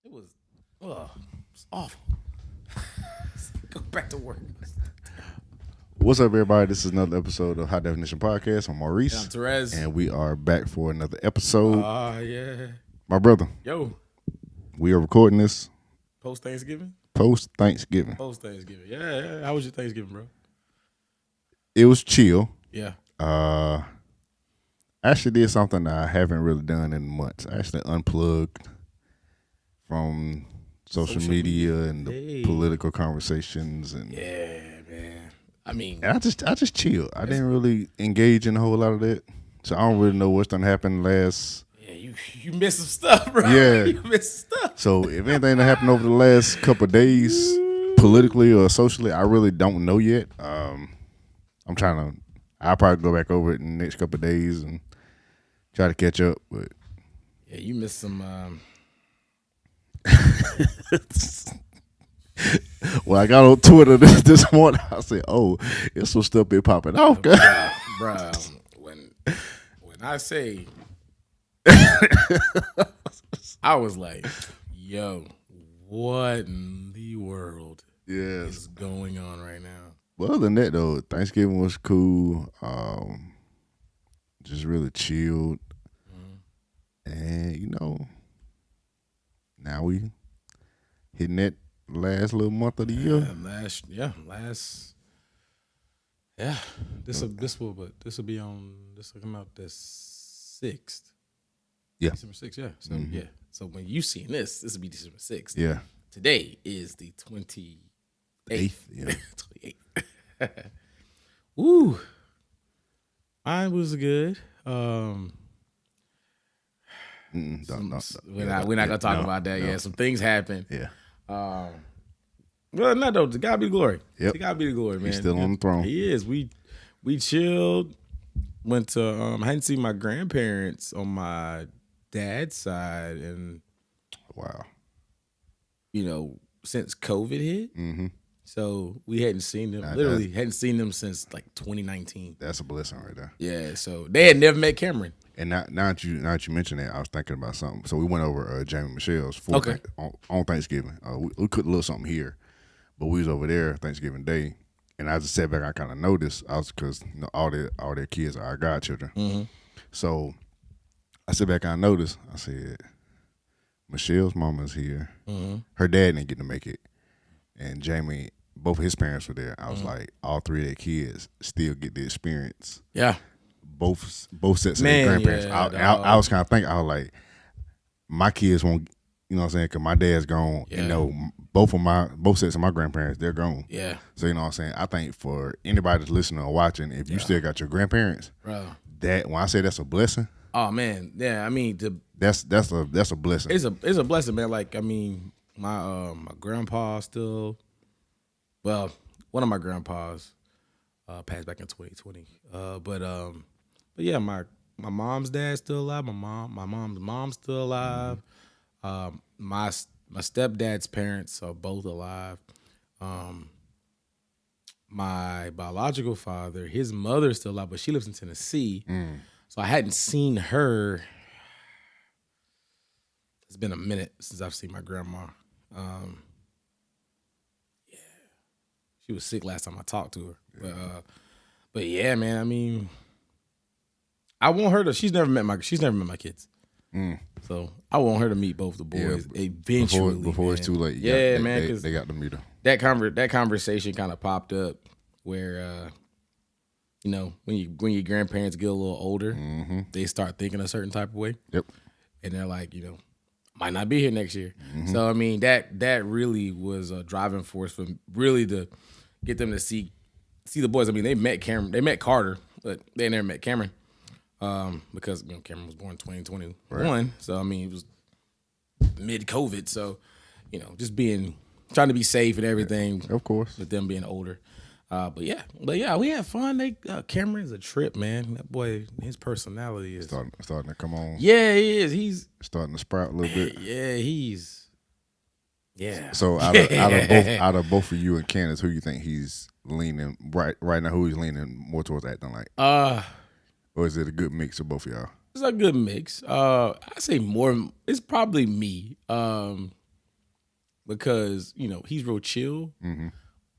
It was, it's awful. Go back to work. What's up, everybody? This is another episode of High Definition Podcast. I'm Maurice. And I'm Therese. And we are back for another episode. Yeah. My brother, Yo, we are recording this post Thanksgiving? post-Thanksgiving. Post Thanksgiving. Yeah. How was your Thanksgiving, bro? It was chill. Yeah. I actually did something that I haven't really done in months. I actually unplugged from social media and the political conversations. And yeah, man. I mean, I just chilled. I didn't really engage in a whole lot of that. So I don't really know what's gonna happen last. Yeah, you missed some stuff, bro. Yeah. You missed some stuff. So if anything that happened over the last couple of days, politically or socially, I really don't know yet. I'm trying to. I'll probably go back over it in the next couple of days and try to catch up. But yeah, you missed some. Well, I got on Twitter this morning. I said, "Oh, it's some stuff been popping off, guys." Bro, when I say, I was like, "Yo, what in the world is going on right now?" Well, other than that, though, Thanksgiving was cool. Just really chilled, and now we hitting that last little month of the year. This will come out the 6th. Yeah. December 6th, yeah. So yeah. So when you seeing this will be December 6th. Yeah. Today is the 28th. Yeah. 28th. Woo. Mine was good. We're not gonna talk about that. Yeah, some things happened. Yeah. Well, not though. To God be the glory. Yep. To God be the glory, man. He's still on the throne. He is. We chilled. Went to I hadn't seen my grandparents on my dad's side, and Wow. Since COVID hit. Mm-hmm. So we hadn't seen them. Hadn't seen them since like 2019. That's a blessing right there. Yeah. So they had never met Cameron. And now that you mentioned that, I was thinking about something. So we went over Jamie Michelle's on Thanksgiving. We cooked a little something here, but we was over there Thanksgiving Day, and I just sat back. I kind of noticed because all their kids are our godchildren. Mm-hmm. So I sat back and I noticed. I said, Michelle's mama's here. Mm-hmm. Her dad didn't get to make it, and Jamie, both of his parents were there. I was like, all three of their kids still get the experience. Yeah. Both sets of their grandparents. Yeah, I was kind of thinking, I was like, my kids won't, you know what I'm saying? Because my dad's gone. Yeah. Both sets of my grandparents, they're gone. Yeah. So, you know what I'm saying? I think for anybody that's listening or watching, if you still got your grandparents, Bro. that when I say that's a blessing. Oh man, yeah. I mean, that's a blessing. It's a blessing, man. Like, I mean, my grandpa still. Well, one of my grandpas passed back in 2020. But yeah, my mom's dad's still alive. My mom's mom's still alive. My stepdad's parents are both alive. My biological father, his mother's still alive, but she lives in Tennessee. So I hadn't seen her. It's been a minute since I've seen my grandma. Yeah, she was sick last time I talked to her. But yeah, man. I mean, I want her to. She's never met my kids. So I want her to meet both the boys eventually. Before it's too late. Yeah, man. Because they got to meet her. That conversation kind of popped up where when your grandparents get a little older, they start thinking a certain type of way. Yep. And they're like, might not be here next year. So I mean, that really was a driving force for really to get them to see the boys. I mean, they met Carter, but they never met Cameron. Because Cameron was born in 2021. Right. So I mean, it was mid-COVID. So, just trying to be safe and everything. Yeah, of course. With them being older. But yeah, we had fun. Cameron's a trip, man. That boy, his personality is starting to come on. Yeah, he is. He's starting to sprout a little bit. Yeah, he's. Yeah. So out of both of you and Candace, who you think he's leaning right now? Who he's leaning more towards acting like? Or is it a good mix of both of y'all? It's a good mix. I say more. It's probably me. because he's real chill,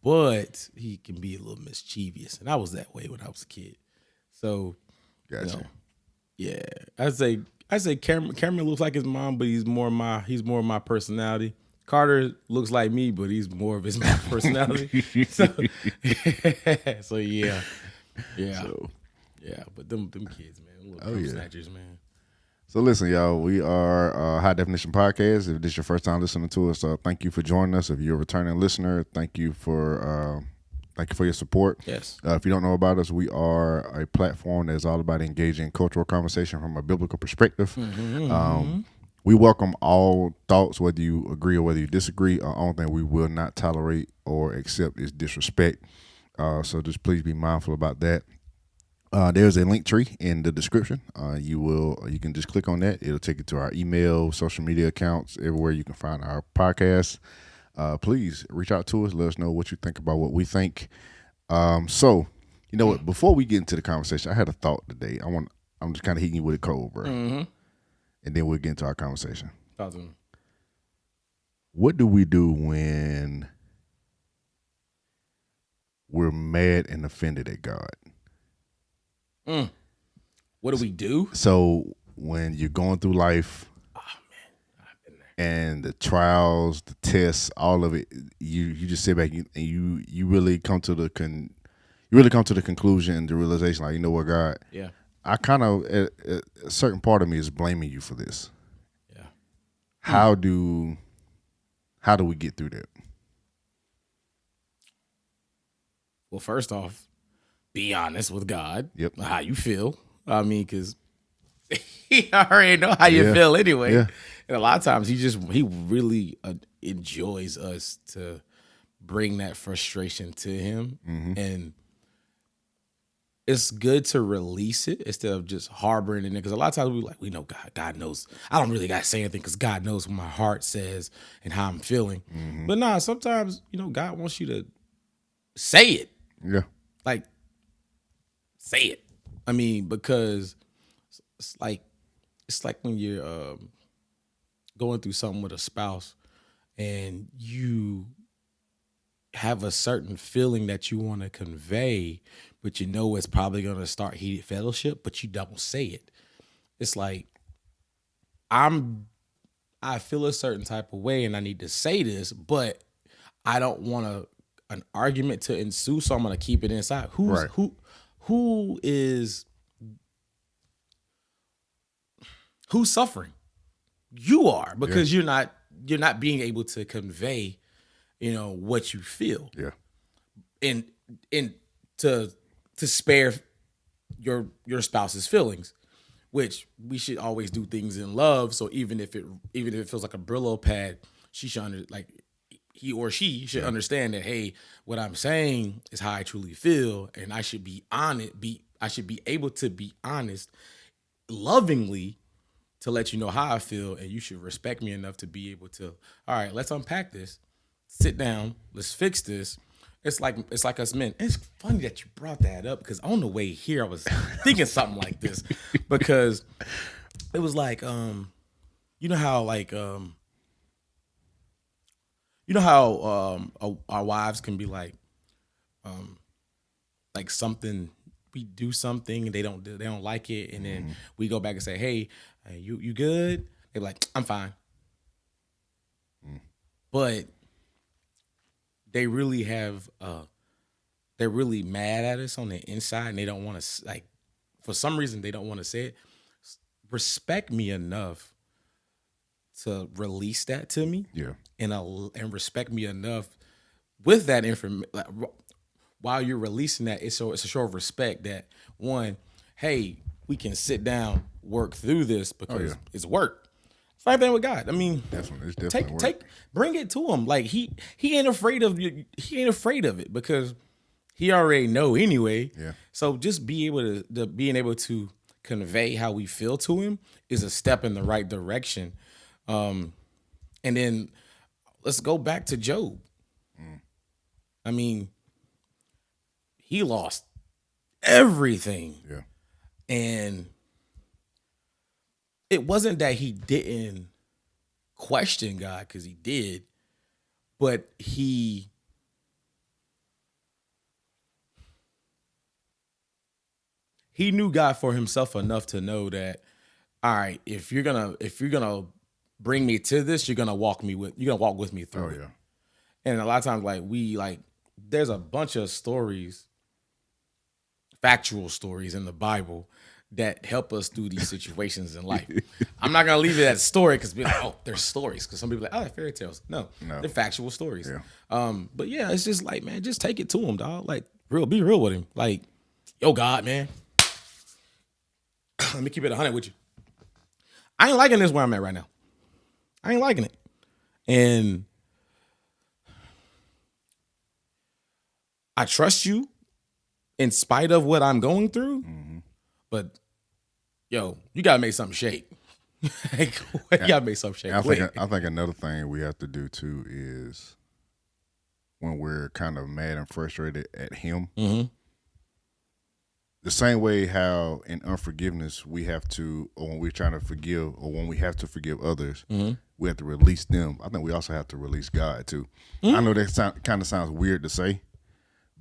but he can be a little mischievous, and I was that way when I was a kid. So, Gotcha. Yeah, I say Cameron looks like his mom, but he's more my personality. Carter looks like me, but he's more of his my personality. So yeah. So, Yeah, but them kids, man, little snatchers, man. So listen, y'all, we are High Definition Podcast. If this is your first time listening to us, thank you for joining us. If you're a returning listener, thank you for your support. Yes. If you don't know about us, we are a platform that's all about engaging cultural conversation from a biblical perspective. We welcome all thoughts, whether you agree or whether you disagree. The only thing we will not tolerate or accept is disrespect. So just please be mindful about that. There's a link tree in the description. You can just click on that. It'll take you to our email, social media accounts, everywhere you can find our podcast. Please reach out to us. Let us know what you think about what we think. So you know what? Before we get into the conversation, I had a thought today. I'm just kind of hitting you with it cold, bro. And then we'll get into our conversation. Talk to me. What do we do when we're mad and offended at God? What do we do? So when you're going through life, I've been there. and the trials, the tests, all of it, you just sit back and you really come to the conclusion and the realization, like, you know what, God, Yeah. I kind of a certain part of me is blaming you for this. Yeah. How do we get through that? Well, first off, be honest with God. Yep. How you feel. I mean, because he already know how you feel anyway. Yeah. And a lot of times he really enjoys us to bring that frustration to him. And it's good to release it instead of just harboring in it. Because a lot of times we know God knows. I don't really got to say anything because God knows what my heart says and how I'm feeling. But nah, sometimes, God wants you to say it. Yeah. Like, say it. I mean, because it's like when you're going through something with a spouse and you have a certain feeling that you want to convey, but it's probably going to start heated fellowship, but you don't say it. It's like, I feel a certain type of way and I need to say this, but I don't want an argument to ensue, so I'm going to keep it inside. Who's suffering? You are, because you're not being able to convey, what you feel. Yeah. And to spare your spouse's feelings, which we should always do things in love. So even if it feels like a Brillo pad, he or she should understand that, hey, what I'm saying is how I truly feel, and I should be honest. I should be able to be honest, lovingly, to let you know how I feel, and you should respect me enough to be able to. All right, let's unpack this. Sit down. Let's fix this. It's like us men. It's funny that you brought that up because on the way here I was thinking something like this, because it was like you know how our wives can be like something, we do something and they don't like it, and then we go back and say, hey, you good? They're like, I'm fine. But they really they're really mad at us on the inside, and they don't want to, for some reason they don't want to say it. Respect me enough to release that to me. Yeah. And respect me enough with that information. While you're releasing that, it's a show of respect that, one, hey, we can sit down, work through this because it's work. Same thing with God. I mean, Definitely, it's definitely bring it to him. Like he ain't afraid of you. He ain't afraid of it because he already know anyway. Yeah. So just being able to convey how we feel to him is a step in the right direction. And then let's go back to Job. I mean, he lost everything. Yeah. And it wasn't that he didn't question God, because he did, but he knew God for himself enough to know that, all right, if you're gonna bring me to this, you're gonna walk with me through it. yeah. And a lot of times, there's a bunch of stories, factual stories in the Bible that help us through these situations in life. I'm not gonna leave it at story because there's stories. Because some people are like, they're fairy tales. No, they're factual stories. Yeah. But yeah, it's just like, man, just take it to him, dog. Like, be real with him. Like, yo, God, man. Let me keep it 100 with you. I ain't liking this where I'm at right now. I ain't liking it. And I trust you in spite of what I'm going through. Mm-hmm. But, yo, you got to make something shake. You got to make something shake. I think another thing we have to do, too, is when we're kind of mad and frustrated at him, mm-hmm. the same way how in unforgiveness we have to, or when we're trying to forgive, or when we have to forgive others, mm-hmm. we have to release them. I think we also have to release God, too. Mm-hmm. I know that kind of sounds weird to say,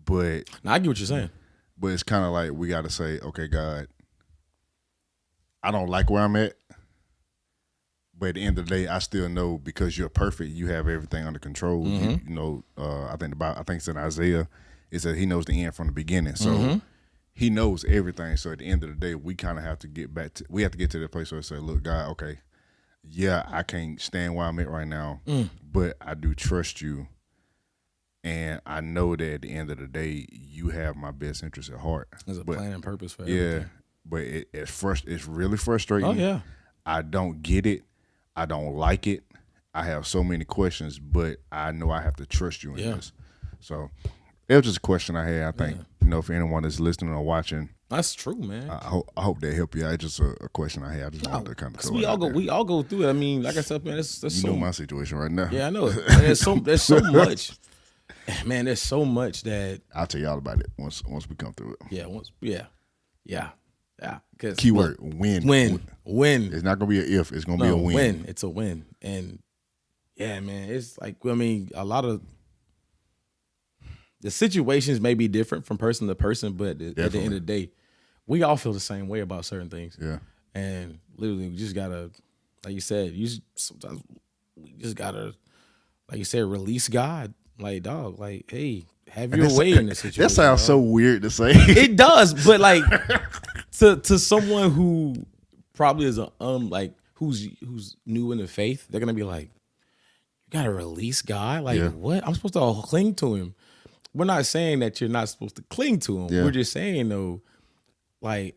but... No, I get what you're saying. But it's kind of like we got to say, okay, God, I don't like where I'm at, but at the end of the day, I still know because you're perfect, you have everything under control. Mm-hmm. I think it's in Isaiah, it says he knows the end from the beginning. So mm-hmm. he knows everything. So at the end of the day, we kind of have to get to that place where we say, look, God, okay, yeah, I can't stand where I'm at right now, but I do trust you. And I know that at the end of the day, you have my best interest at heart. There's a plan and purpose for everything. Yeah, but it's really frustrating. Oh, yeah. I don't get it. I don't like it. I have so many questions, but I know I have to trust you in this. So it was just a question I had. I think, for anyone that's listening or watching. That's true, man. I hope that helped you. It's just a question I had. I just wanted to kind of throw it out there. We all go through it. I mean, like I said, man, you know my situation right now. Yeah, I know it. There's so much. Man, there's so much that I'll tell y'all about it once we come through it. Yeah. Keyword win. Win. It's not gonna be an if. It's gonna be a win. It's a win. And yeah, man, it's like, I mean, a lot of the situations may be different from person to person, but at the end of the day, we all feel the same way about certain things. Yeah. And literally, we just gotta, like you said, sometimes we just gotta, like you said, release God. Like, dog, like, hey, have your way in this situation. That sounds so weird to say. It does, but like to someone who probably is who's new in the faith, they're gonna be like, you gotta release God. Like, what? I'm supposed to cling to him. We're not saying that you're not supposed to cling to him. Yeah. We're just saying though, like,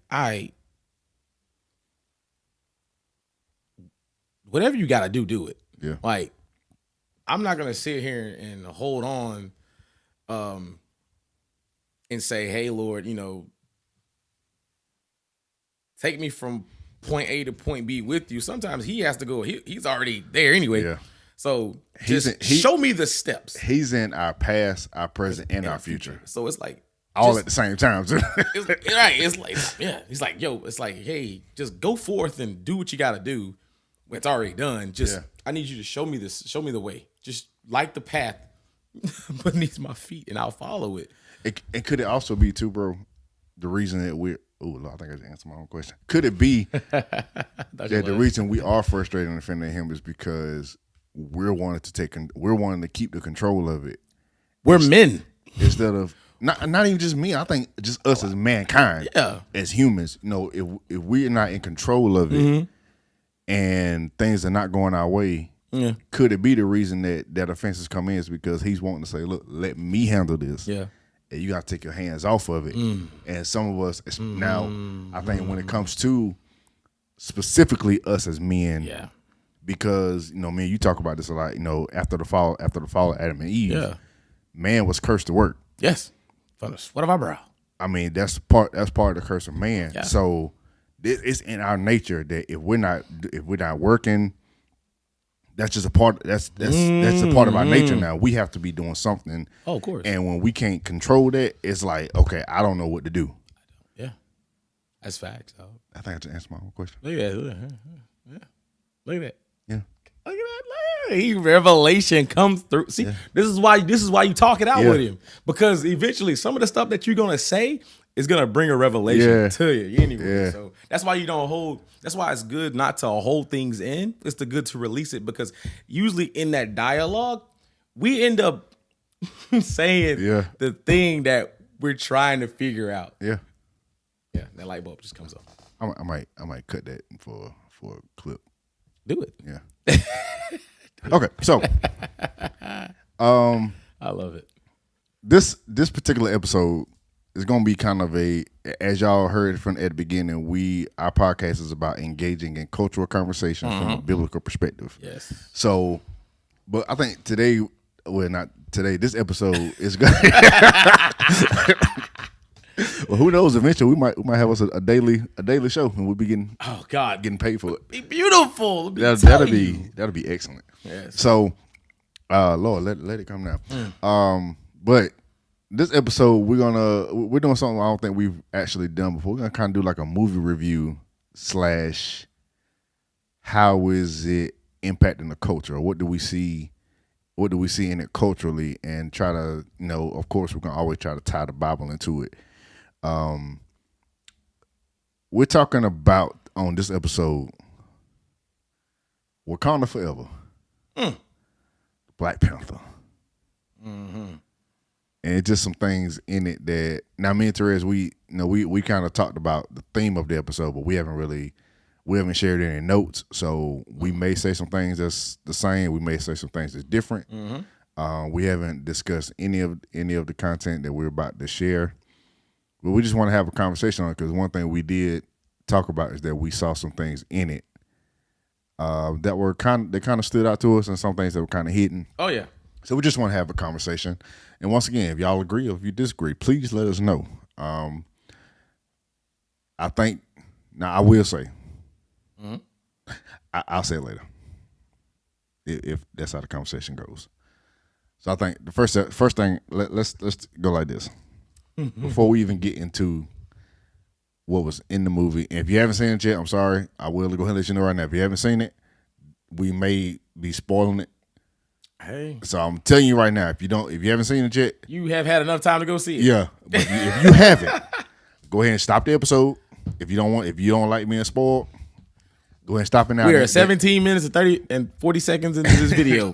whatever you gotta do it. Yeah. Like, I'm not gonna sit here and hold on, and say, "Hey, Lord, take me from point A to point B with you." Sometimes He has to go. He's already there anyway. Yeah. So show me the steps. He's in our past, our present, and our future. So it's like all at the same time. It's like, yeah. He's like, yo. It's like, hey, just go forth and do what you got to do. It's already done. I need you to show me this. Show me the way. Just light the path beneath my feet, and I'll follow it. And could it also be too, bro? The reason that I think I just answered my own question. Could it be that the reason we are frustrated and offended him is because we're wanting to keep the control of it? We're men instead of not even just me. I think just us as mankind, as humans. If we're not in control of it. Mm-hmm. And things are not going our way, could it be the reason that offenses come in is because he's wanting to say, look, let me handle this. Yeah. And you got to take your hands off of it. And some of us, now, I think when it comes to specifically us as men, because, man, you talk about this a lot, after the fall of Adam and Eve, man was cursed to work. Yes. From the sweat of our brow. I mean, that's part of the curse of man. Yeah. So, it's in our nature that if we're not working, that's just a part. That's a part of our nature now. We have to be doing something. Oh, of course. And when we can't control that, it's like, okay, I don't know what to do. Yeah, that's facts. I think I just answered my own question. Look at that. Yeah. Look at that. Yeah. Look at that. Revelation comes through. See, this is why you talk it out with him, because eventually some of the stuff that you're gonna say is gonna bring a revelation to you anyway. Yeah. So that's why you don't hold. That's why it's good not to hold things in. It's good to release it, because usually in that dialogue, we end up saying the thing that we're trying to figure out. Yeah, that light bulb just comes on. I might cut that for a clip. Do it. Yeah. Okay, so I love it. This particular episode is gonna be kind of as y'all heard from at the beginning, our podcast is about engaging in cultural conversation from a biblical perspective. Yes. So, but I think today, well, not today, this episode is gonna well, who knows? Eventually, we might have us a daily show, and we'll be getting paid for it. Be beautiful. That'll be excellent. Yes. So, Lord, let it come now. But this episode, we're doing something I don't think we've actually done before. We're gonna kind of do like a movie review / how is it impacting the culture? What do we see in it culturally, and try to, of course, we're gonna always try to tie the Bible into it. We're talking about on this episode Wakanda Forever, Black Panther, and just some things in it that now me and Therese we kind of talked about the theme of the episode, but we haven't shared any notes, so we may say some things that's the same, we may say some things that's different. We haven't discussed any of the content that we're about to share. But we just want to have a conversation on it, because one thing we did talk about is that we saw some things in it that kind of stood out to us, and some things that were kind of hidden. Oh yeah. So we just want to have a conversation. And once again, if y'all agree or if you disagree, please let us know. I think now I will say, I'll say it later if that's how the conversation goes. So I think the first thing, let's go like this. Before we even get into what was in the movie, and if you haven't seen it yet, I'm sorry. I will go ahead and let you know right now. If you haven't seen it, we may be spoiling it. Hey. So I'm telling you right now, if you haven't seen it yet, you have had enough time to go see it. Yeah, but if you haven't, go ahead and stop the episode. If you don't like being spoiled, go ahead and stop it now. We are 17 minutes and 30 and 40 seconds into this video.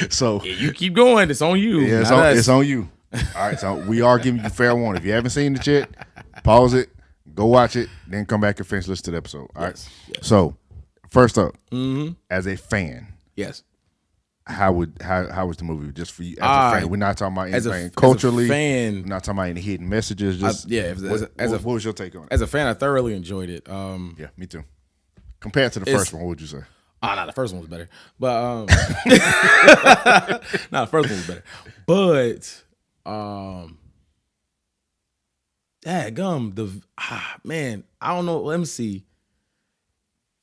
So you keep going. It's on you. Yeah, it's on you. All right, so we are giving you fair warning. If you haven't seen it yet, pause it, go watch it, then come back and finish listening to the episode. All right. Yes. So first up, as a fan, yes, how was the movie just for you as a fan? We're not talking about anything culturally. As a fan, we're not talking about any hidden messages. Just what was your take on it? As a fan, I thoroughly enjoyed it. Yeah, me too. Compared to the first one, what would you say? No, the first one was better. But no, the first one was better. But man, I don't know. Let me see.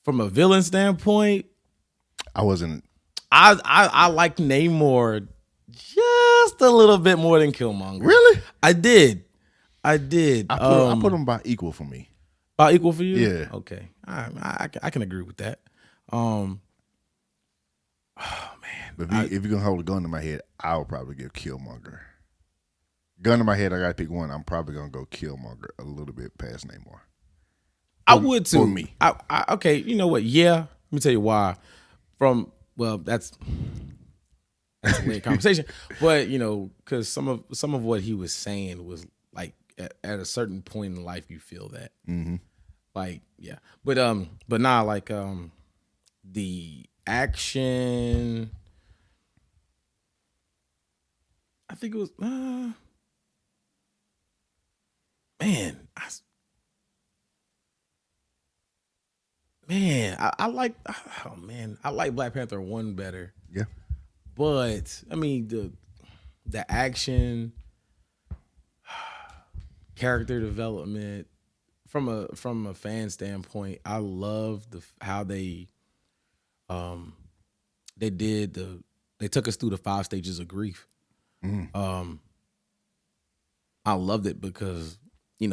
From a villain standpoint, I wasn't. I liked Namor just a little bit more than Killmonger. Really? I did. I put them about equal for me. About equal for you? Yeah. Okay. I can agree with that. Oh man. But if you're gonna hold a gun to my head, I would probably give Killmonger. Gun to my head, I gotta pick one. I'm probably gonna go Killmonger a little bit past Namor. I would too. For me. Okay, you know what? Yeah. Let me tell you why. That's a weird conversation. But because some of what he was saying was like at a certain point in life you feel that. Mm-hmm. Like, yeah. But nah, like the action, I think it was I like I like Black Panther 1 better. Yeah. But I mean the action, character development, from a fan standpoint, I love how they took us through the 5 stages of grief. Mm. I loved it because, I'm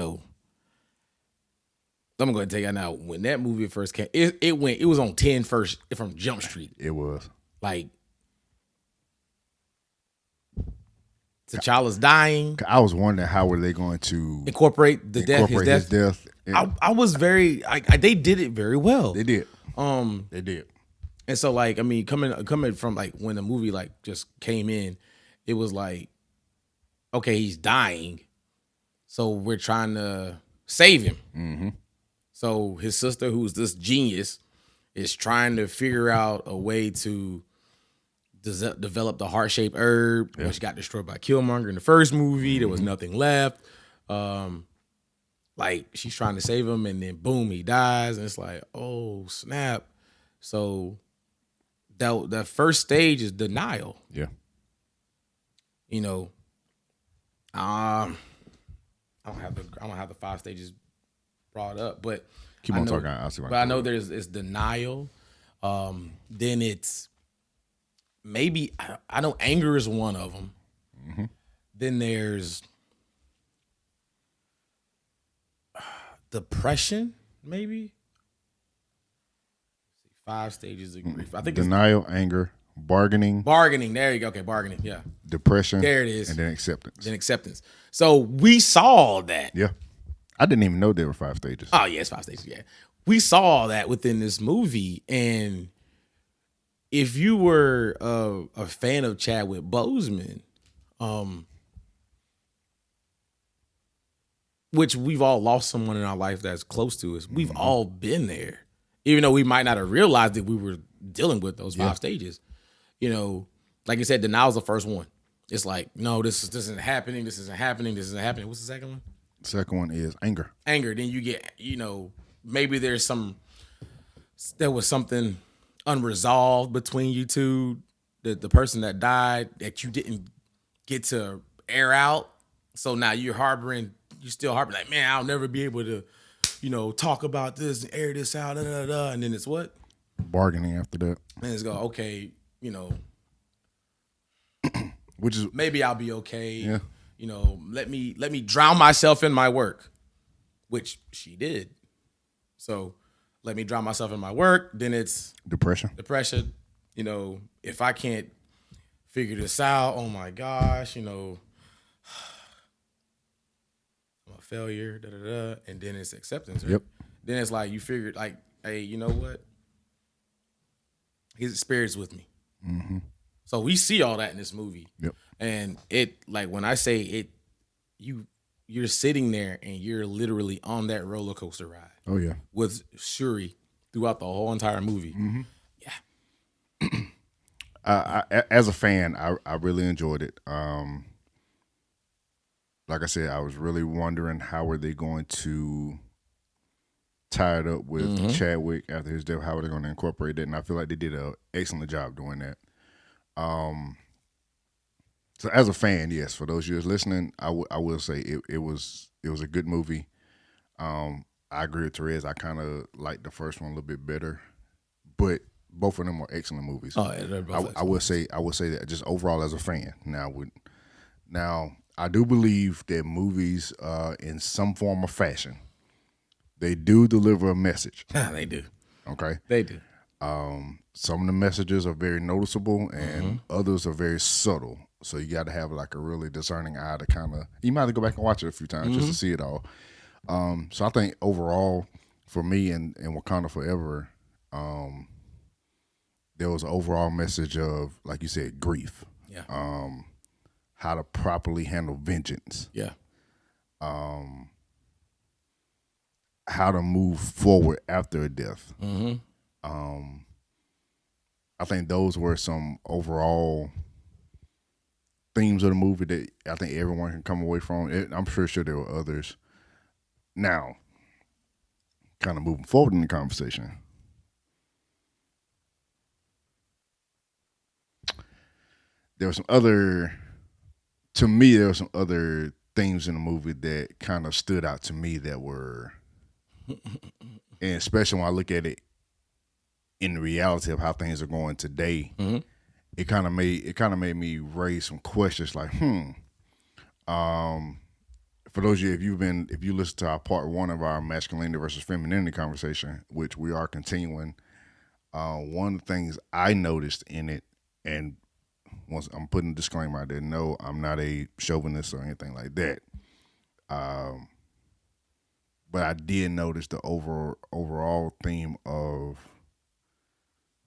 going to tell you now, when that movie first came, it was on 10 first from Jump Street. It was. Like T'Challa's dying. I was wondering how were they going to Incorporate the death, his incorporate death. his death. I was very. They did it very well. They did. They did. And so, like, I mean, coming from like when the movie like just came in, it was like, okay, he's dying, so we're trying to save him. Mm-hmm. So his sister, who's this genius, is trying to figure out a way to develop the heart-shaped herb, which got destroyed by Killmonger in the first movie. There was nothing left. Like she's trying to save him, and then boom, he dies, and it's like, oh snap. So that first stage is denial. Yeah. You know, I don't have the 5 stages brought up, but Keep on talking. I'll see. But I know it's denial. Then it's maybe I know anger is one of them. Mm-hmm. Then there's depression, maybe. 5 stages of grief. I think denial, anger, bargaining. Bargaining. There you go. Okay, bargaining. Yeah. Depression. There it is. And then acceptance. So we saw that. Yeah. I didn't even know there were 5 stages. Oh, yeah, it's 5 stages. Yeah. We saw that within this movie. And if you were a fan of Chadwick Boseman, which we've all lost someone in our life that's close to us, we've all been there. Even though we might not have realized that we were dealing with those 5 stages. You know, like you said, denial's the first one. It's like, no, this isn't happening. This isn't happening. This isn't happening. What's the second one? The second one is anger. Anger. Then you get, maybe there was something unresolved between you two, the person that died that you didn't get to air out. So now you're still harboring like, man, I'll never be able to, talk about this and air this out, and then it's what? Bargaining after that. And it's go, okay, which is maybe I'll be okay. Yeah. Let me drown myself in my work, which she did. So let me drown myself in my work. Then it's depression. If I can't figure this out, oh my gosh, I'm a failure. And then it's acceptance. Right? Yep. Then it's like you figured, like, hey, you know what? His spirit's with me. Mm-hmm. So we see all that in this movie. Yep. And it, like, when I say it, you're sitting there and you're literally on that roller coaster ride. Oh yeah. With Shuri throughout the whole entire movie. Mm-hmm. Yeah. As a fan, I really enjoyed it. Like I said, I was really wondering how are they going to tie it up with Chadwick after his death. How are they going to incorporate that? And I feel like they did an excellent job doing that. So as a fan, yes, for those of you listening, I will say it was a good movie. I agree with Therese. I kind of liked the first one a little bit better, but both of them were excellent movies. Oh, yeah, they're both I will say that just overall as a fan. Now I do believe that movies, in some form or fashion, they do deliver a message. They do. Okay, they do. Some of the messages are very noticeable, and others are very subtle. So you got to have like a really discerning eye to kind of. You might have to go back and watch it a few times just to see it all. So I think overall, for me and Wakanda Forever, there was an overall message of, like you said, grief. Yeah. How to properly handle vengeance. Yeah. How to move forward after a death. Mm-hmm. I think those were some overall themes of the movie that I think everyone can come away from. I'm sure there were others. Now, kind of moving forward in the conversation, there were some other themes in the movie that kind of stood out to me that were, and especially when I look at it in the reality of how things are going today, it kind of made me raise some questions like, for those of you, if you listen to our part 1 of our masculinity versus femininity conversation, which we are continuing, one of the things I noticed in it And once I'm putting a disclaimer out there, no, I'm not a chauvinist or anything like that. But I did notice the overall theme of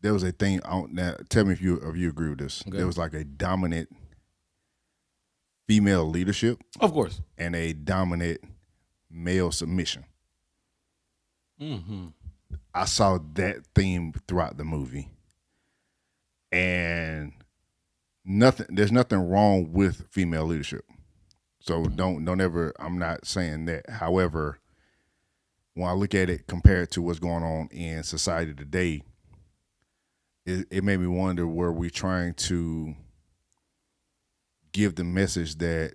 there was a thing. Now, tell me if you agree with this. Okay. There was like a dominant female leadership, of course, and a dominant male submission. Mm-hmm. I saw that theme throughout the movie, and there's nothing wrong with female leadership. So don't ever. I'm not saying that. However, when I look at it compared to what's going on in society today, it made me wonder, were we trying to give the message that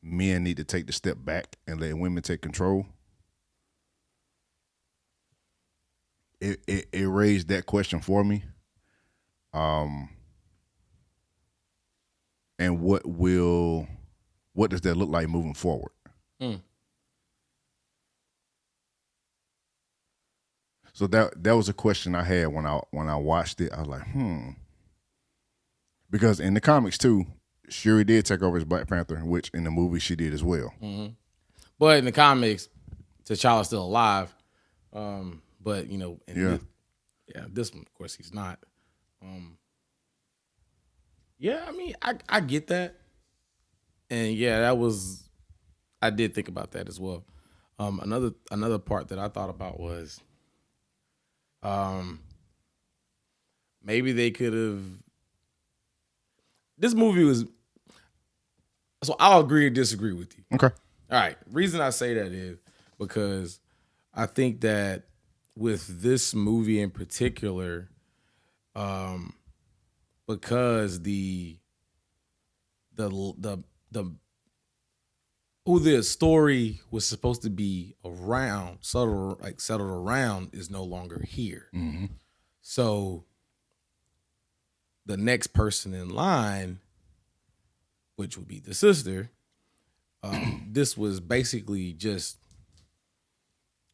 men need to take the step back and let women take control? It raised that question for me. And what does that look like moving forward? So that was a question I had when I watched it. I was like, because in the comics too, Shuri did take over as Black Panther, which in the movie she did as well. Mm-hmm. But in the comics, T'Challa's still alive. But this one, of course, he's not. I mean, I get that, and I did think about that as well. Another part that I thought about was, maybe they could have. This movie was. So I'll agree or disagree with you. Okay. All right. Reason I say that is because I think that with this movie in particular, because the who the story was supposed to be settled around is no longer here. Mm-hmm. So the next person in line, which would be the sister, this was basically just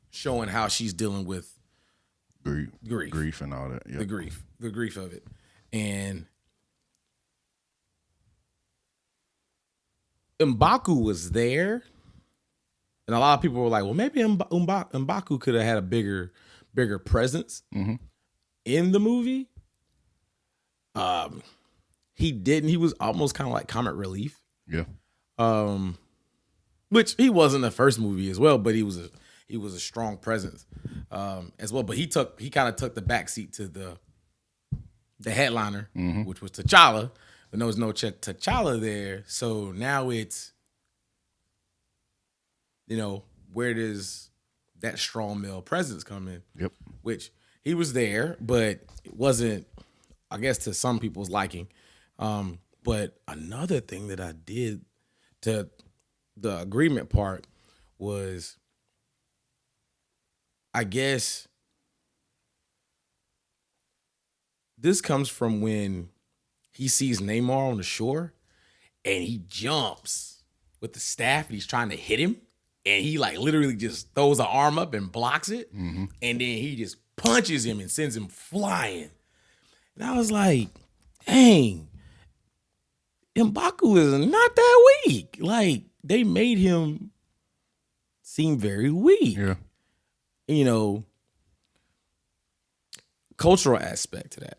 showing how she's dealing with grief and all that. Yep. The grief of it. And M'Baku was there, and a lot of people were like, well, maybe M'Baku could have had a bigger presence in the movie. He didn't. He was almost kind of like comic relief. Yeah. Which he was in the first movie as well, but he was a strong presence as well. But he kind of took the backseat to the headliner, which was T'Challa. But there was no T'Challa there, so now it's, where does that strong male presence come in? Yep. Which he was there, but it wasn't, I guess, to some people's liking. But another thing that I did to the agreement part was, I guess, this comes from when he sees Namor on the shore and he jumps with the staff and he's trying to hit him. And he like literally just throws an arm up and blocks it. And then he just punches him and sends him flying. And I was like, dang, M'Baku is not that weak. Like, they made him seem very weak. Yeah. Cultural aspect to that.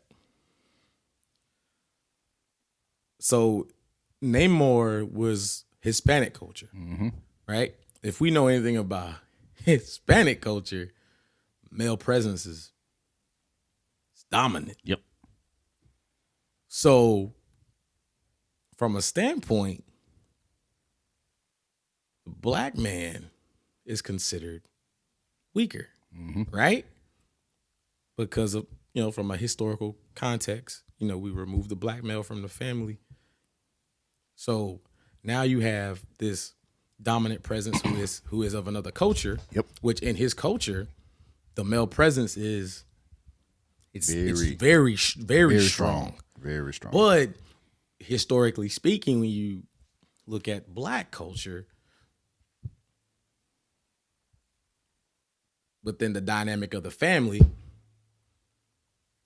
So Namor was Hispanic culture, right? If we know anything about Hispanic culture, male presence is dominant. Yep. So from a standpoint, the black man is considered weaker, right? Because of, from a historical context, we remove the black male from the family. So now you have this dominant presence who is of another culture. Yep. Which in his culture, the male presence is very strong. Very strong. But historically speaking, when you look at black culture, within the dynamic of the family,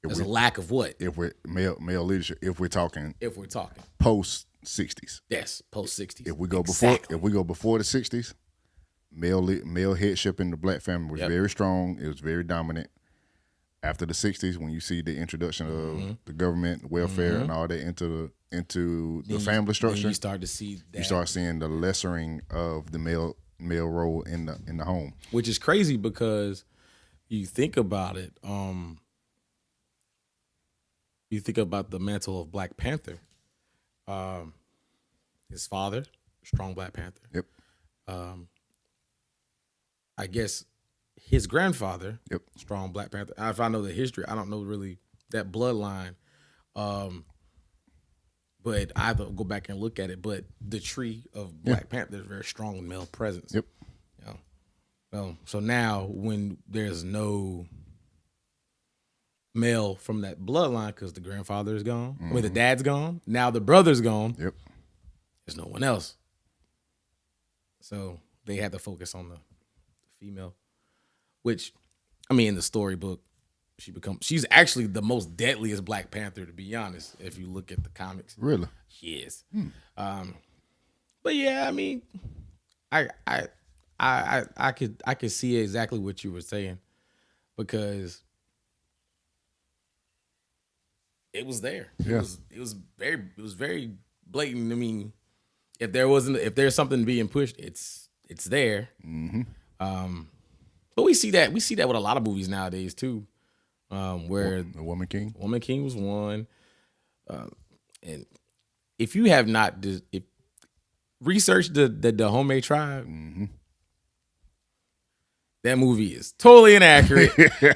There's a lack of what? If we're male leadership, if we're talking post 60s. Yes, post 60s. If we go before the 60s, male headship in the black family was very strong. It was very dominant. After the 60s, when you see the introduction of the government, welfare, and all that into the family structure, you start to see that. You start seeing the lessering of the male role in the home, which is crazy because you think about it. You think about the mantle of Black Panther. His father, strong Black Panther. Yep. I guess his grandfather, strong Black Panther. If I know the history, I don't know really that bloodline. But I have to go back and look at it. But the tree of Black Panther is very strong male presence. Yep. You know? So now when there's no male from that bloodline because the grandfather is gone, I mean the dad's gone, now the brother's gone. Yep. There's no one else. So they had to focus on the female, which, I mean, in the storybook, she's actually the most deadliest Black Panther, to be honest, if you look at the comics. Really? She is. But yeah, I mean, I could see exactly what you were saying because it was there. Yeah. It was very blatant. I mean, if there's something being pushed, it's there. Mm-hmm. But we see that with a lot of movies nowadays too, where the Woman King. Woman King was one, and if you have not researched the Homemade Tribe, that movie is totally inaccurate.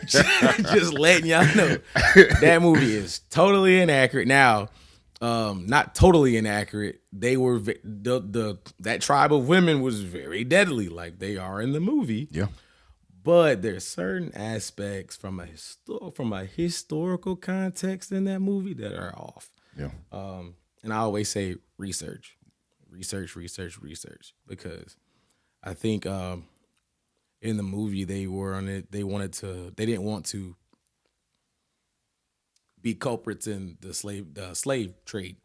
Just letting y'all know, that movie is totally inaccurate. Now, not totally inaccurate. They were that tribe of women was very deadly, like they are in the movie. Yeah. But there's certain aspects from a historical context in that movie that are off. Yeah. And I always say research, because I think in the movie they didn't want to be culprits in the slave trade.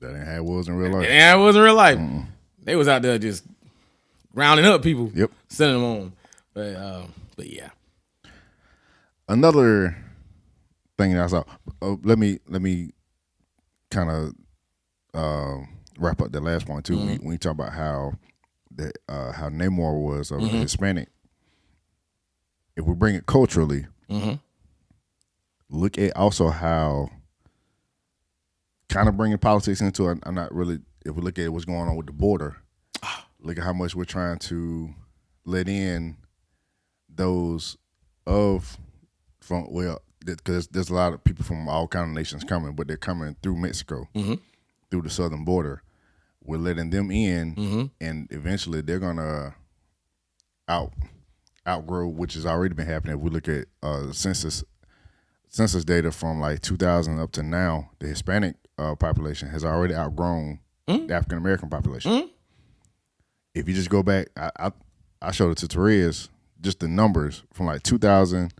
That ain't how it was in real life. Yeah, it wasn't real life. They was out there just rounding up people. Yep. Sending them home. But yeah. Another thing that I saw. Let me kind of wrap up the last point too. When you talk about how Namor was a Hispanic, if we bring it culturally, look at also how kind of bringing politics into it. I'm not really. If we look at what's going on with the border, look at how much we're trying to let in those because there's a lot of people from all kind of nations coming, but they're coming through Mexico, through the southern border. We're letting them in, and eventually they're gonna outgrow, which has already been happening. If we look at census data from like 2000 up to now, the Hispanic population has already outgrown the African American population. If you just go back, I showed it to Therese, just the numbers from like 2000.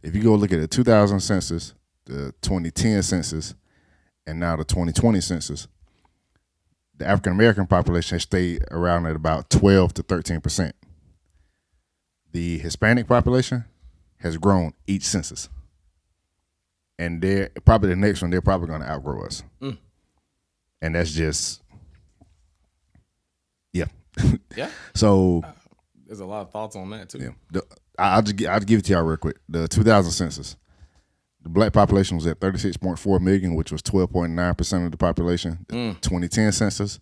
If you go look at the 2000 census, the 2010 census, and now the 2020 census, the African American population has stayed around at about 12 to 13%. The Hispanic population has grown each census. And they're probably the next one, they're probably going to outgrow us. And that's just, yeah. Yeah. So there's a lot of thoughts on that too. Yeah. I'll give it to y'all real quick. The 2000 census, the black population was at 36.4 million, which was 12.9% of the population. The 2010 census,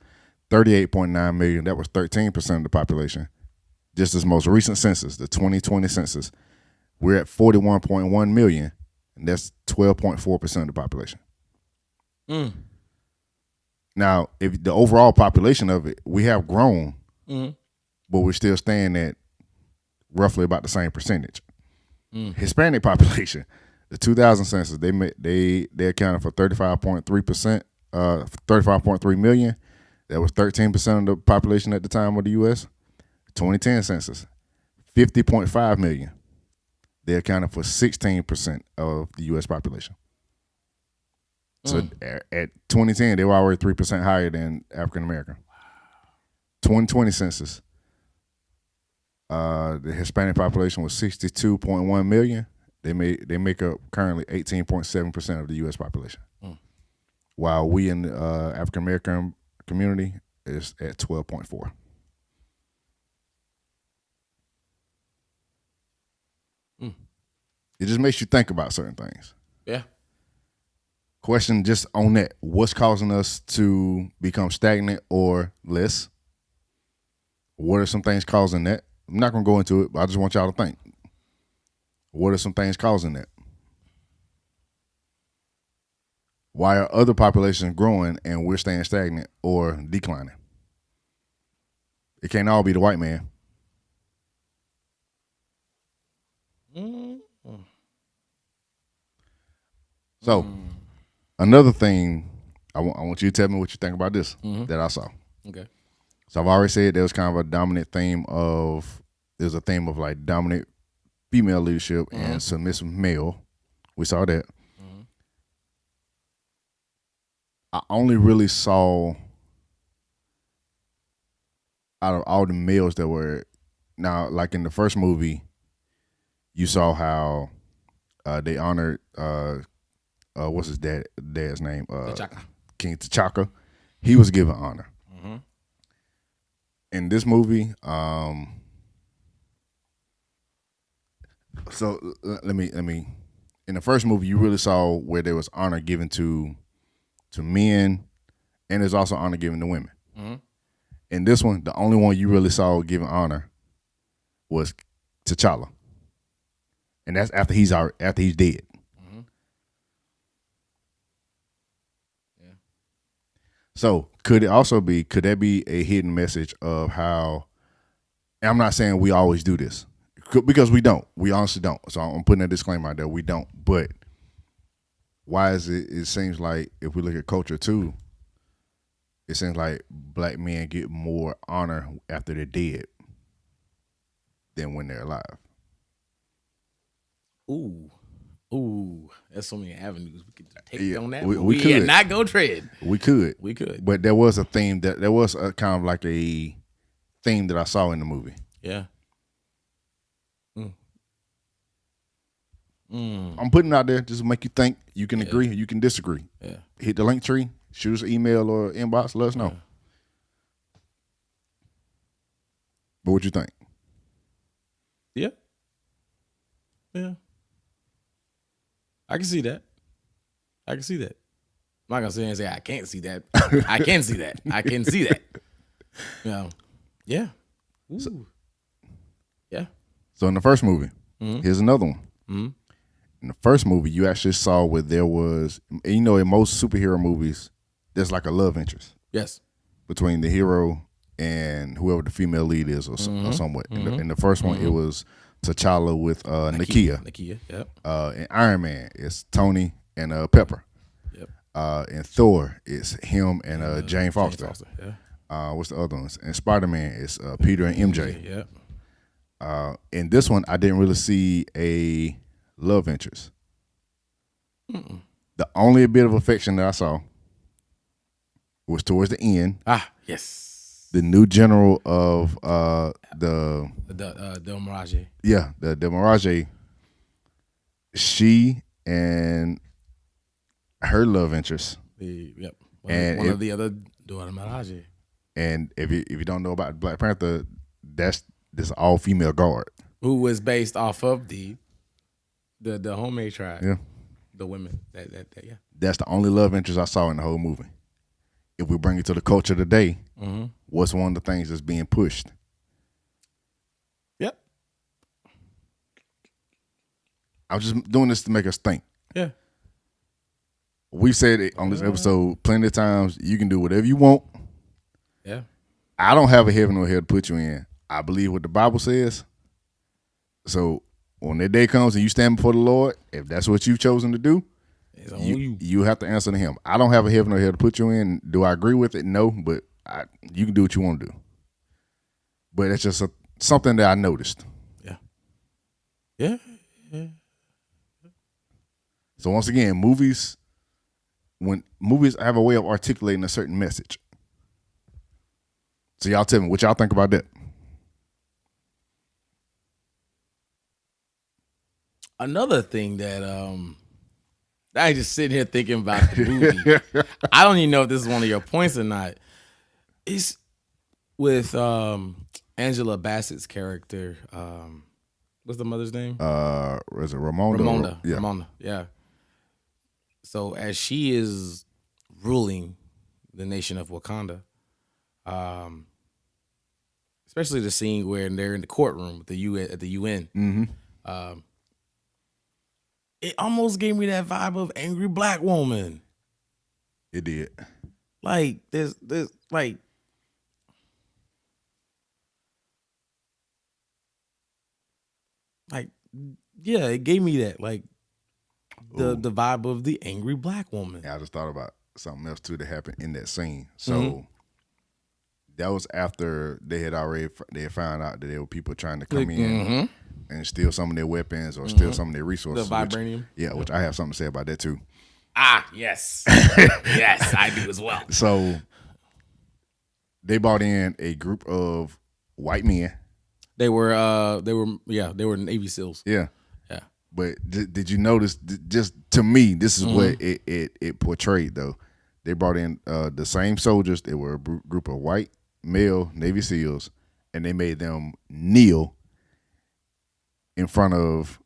38.9 million, that was 13% of the population. Just this most recent census, the 2020 census, we're at 41.1 million, and that's 12.4% of the population. Now, if the overall population of it, we have grown, but we're still staying at roughly about the same percentage. Hispanic population, the 2000 census, they accounted for 35.3%, 35.3 million. That was 13% of the population at the time of the U.S. 2010 census, 50.5 million. they accounted for 16% of the U.S. population. So at 2010, they were already 3% higher than African American. 2020 census, the Hispanic population was 62.1 million. They make up currently 18.7% of the U.S. population, while we in the African American community is at 12.4. It just makes you think about certain things. Yeah. Question just on that: what's causing us to become stagnant or less? What are some things causing that? I'm not gonna go into it, but I just want y'all to think. What are some things causing that? Why are other populations growing and we're staying stagnant or declining? It can't all be the white man. So, another thing, I want you to tell me what you think about this that I saw. Okay. So I've already said there was kind of a dominant theme of, there's a theme of like dominant female leadership and submissive male. We saw that. I only really saw, out of all the males that were, now like in the first movie, you saw how they honored what's his dad's name? T'Chaka. King T'Chaka. He was given honor. In this movie, so let me. In the first movie, you really saw where there was honor given to men, and there's also honor given to women. In this one, the only one you really saw given honor was T'Challa, and that's after he's dead. So could that be a hidden message of how, and I'm not saying we always do this, because we don't. We honestly don't. So I'm putting a disclaimer out there. We don't. But why is it? It seems like if we look at culture too, it seems like black men get more honor after they're dead than when they're alive. Ooh, there's so many avenues we could take on that. We could not go tread. We could, but there was a theme there was a kind of like a theme that I saw in the movie. Yeah. I'm putting it out there just to make you think. You can agree, you can disagree. Yeah. Hit the link tree, shoot us an email or inbox, let us know. But what you think? Yeah. I can see that. I'm not gonna sit here and say I can't see that. I can see that. I can see that. Yeah. Ooh. Yeah. So in the first movie, here's another one. In the first movie, you actually saw where there was, in most superhero movies, there's like a love interest. Yes. Between the hero and whoever the female lead is, or somewhat. In the first one, it was T'Challa with Nakia. Nakia, yep. In Iron Man, it's Tony and Pepper. Yep. In Thor, it's him and Jane Foster. Yeah. What's the other ones? In Spider-Man, it's Peter and MJ. Yep. In this one, I didn't really see a love interest. The only bit of affection that I saw was towards the end. Yes. The new general of the Del Mirage. Yeah, the Del Mirage. She and her love interest. Yep. One of the other Del Mirage. And if you don't know about Black Panther, this all female guard who was based off of the homemade tribe. Yeah. The women. That yeah. That's the only love interest I saw in the whole movie. If we bring it to the culture today, what's one of the things that's being pushed? Yep. I'm just doing this to make us think. Yeah. We said it on this episode plenty of times. You can do whatever you want. Yeah. I don't have a heaven or hell to put you in. I believe what the Bible says. So when that day comes and you stand before the Lord, if that's what you've chosen to do, it's on you. You have to answer to Him. I don't have a heaven or hell to put you in. Do I agree with it? No, but you can do what you want to do. But it's just something that I noticed. Yeah. Yeah. So once again, when movies have a way of articulating a certain message. So y'all tell me what y'all think about that. Another thing that I just sitting here thinking about the movie. I don't even know if this is one of your points or not. It's with Angela Bassett's character. What's the mother's name? Was it Ramonda? Ramonda, yeah. So as she is ruling the nation of Wakanda, especially the scene where they're in the courtroom with the UN at the UN, it almost gave me that vibe of angry black woman. It did. Like there's like. Like, yeah, it gave me that, like, the vibe of the angry black woman. Yeah, I just thought about something else, too, that happened in that scene. So, that was after they had found out that there were people trying to come in and steal some of their weapons or steal some of their resources. The vibranium. Which I have something to say about that, too. Ah, yes. Yes, I do as well. So, they brought in a group of white men. They were Navy SEALs. Yeah. Yeah. But did you notice, just to me, this is what it portrayed, though. They brought in the same soldiers. They were a group of white, male Navy SEALs, and they made them kneel in front of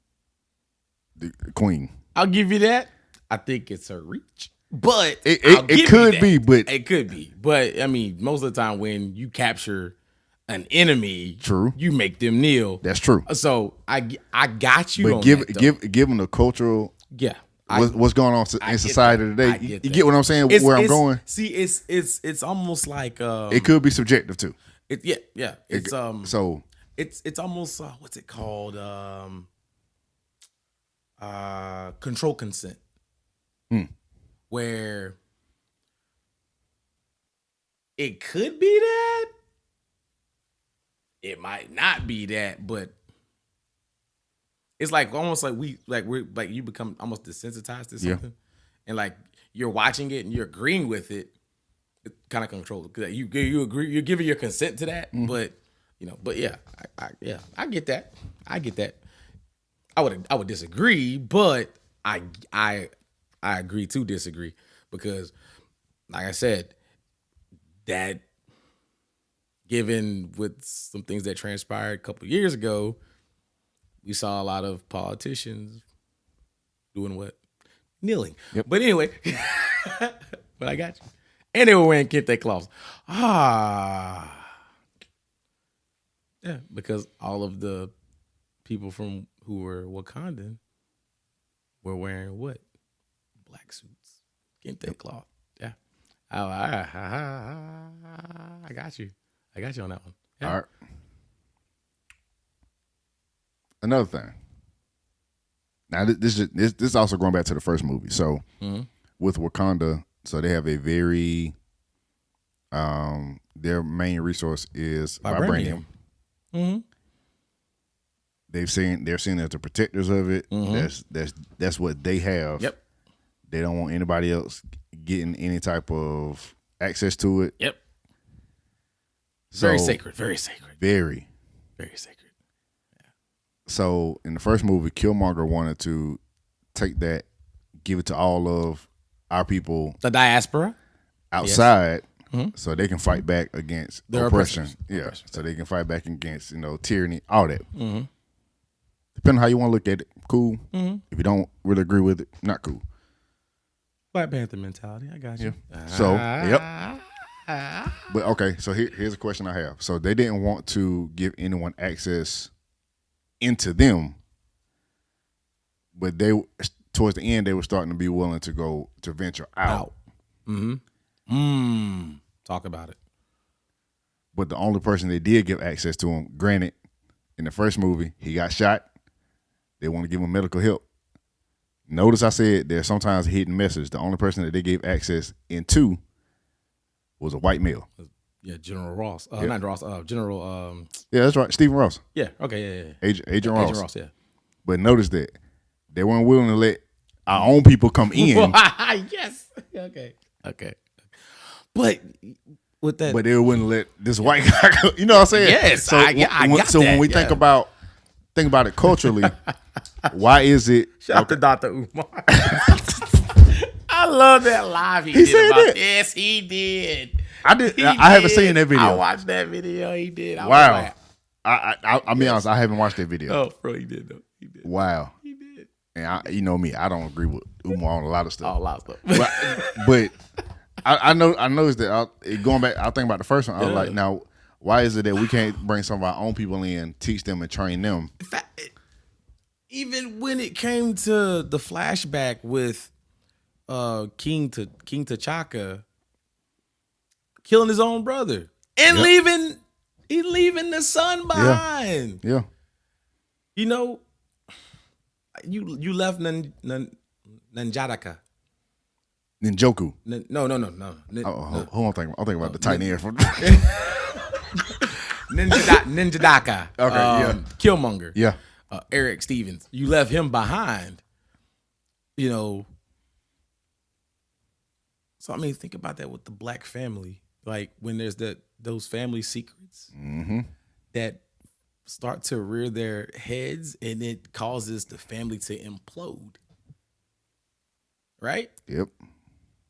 the queen. I'll give you that. I think it's a reach. But it could be, but it could be. But I mean, most of the time when you capture an enemy, true, you make them kneel. That's true. So I got you. But on give them the cultural. Yeah. What's going on in society today? You get what I'm saying? Where I'm going? See, it's almost like it could be subjective too. Yeah. It's so it's almost what's it called? Control consent. Where it could be that, it might not be that, but it's like almost like we're you become almost desensitized to something, and like you're watching it and you're agreeing with it. It kind of controls because you agree, you're giving your consent to that, but I get that. I would disagree, but I agree to disagree because, like I said, that given with some things that transpired a couple of years ago, we saw a lot of politicians doing what? Kneeling. Yep. But anyway, but I got you. And they were wearing kente cloths. Yeah, because all of the people who were Wakandan were wearing what? Black suits. Kente cloth. Yeah. I got you. I got you on that one. Yeah. All right. Another thing. Now this is also going back to the first movie. So with Wakanda, so they have a very their main resource is vibranium. They're seen as the protectors of it. That's what they have. Yep. They don't want anybody else getting any type of access to it. Yep. So, very sacred. Very sacred. Very. Very sacred. Yeah. So in the first movie, Killmonger wanted to take that, give it to all of our people, the diaspora outside, so they can fight back against their oppression. Yeah, so they can fight back against tyranny, all that. Depending on how you want to look at it, cool. If you don't really agree with it, not cool. Black Panther mentality. I got you. Yeah. So yep. But okay, so here's a question I have. So they didn't want to give anyone access into them, but they towards the end they were starting to be willing to go to venture out. Talk about it. But the only person they did give access to him, granted, in the first movie, he got shot. They want to give him medical help. Notice I said there's sometimes a hidden message. The only person that they gave access into was a white male. Yeah, General Ross. Not Ross. General. Yeah, that's right. Stephen Ross. Yeah. Okay. Yeah. Agent Ross. Agent Ross. Yeah. But notice that they weren't willing to let our own people come in. Yes. Okay. But with that, But they wouldn't let this white guy go. You know what I'm saying? Yes, So, I got so that, when we think about it culturally, why is it? Shout out to Dr. Umar. I love that live he He did said about that. Yes, he did. I did. He I haven't did. seen that video. I watched that video. He did. I was Wow. like, I'll be honest. I haven't watched that video. oh, bro, he did though. He did. Wow. He did. And you know me, I don't agree with Umar on a lot of stuff. Oh, a lot of stuff. But I noticed that going back. I think about the first one. I was like, now, why is it that we can't bring some of our own people in, teach them, and train them? In fact, even when it came to the flashback with King T'Chaka killing his own brother and leaving the son behind. Yeah. You know, you left Nanjadaka. Ninjoku. No. Hold on, I'm thinking about the Titan Air from Ninjadaka. Okay, Killmonger. Yeah. Eric Stevens. You left him behind. You know. So I mean, think about that with the black family. Like when there's those family secrets that start to rear their heads, and it causes the family to implode. Right? Yep.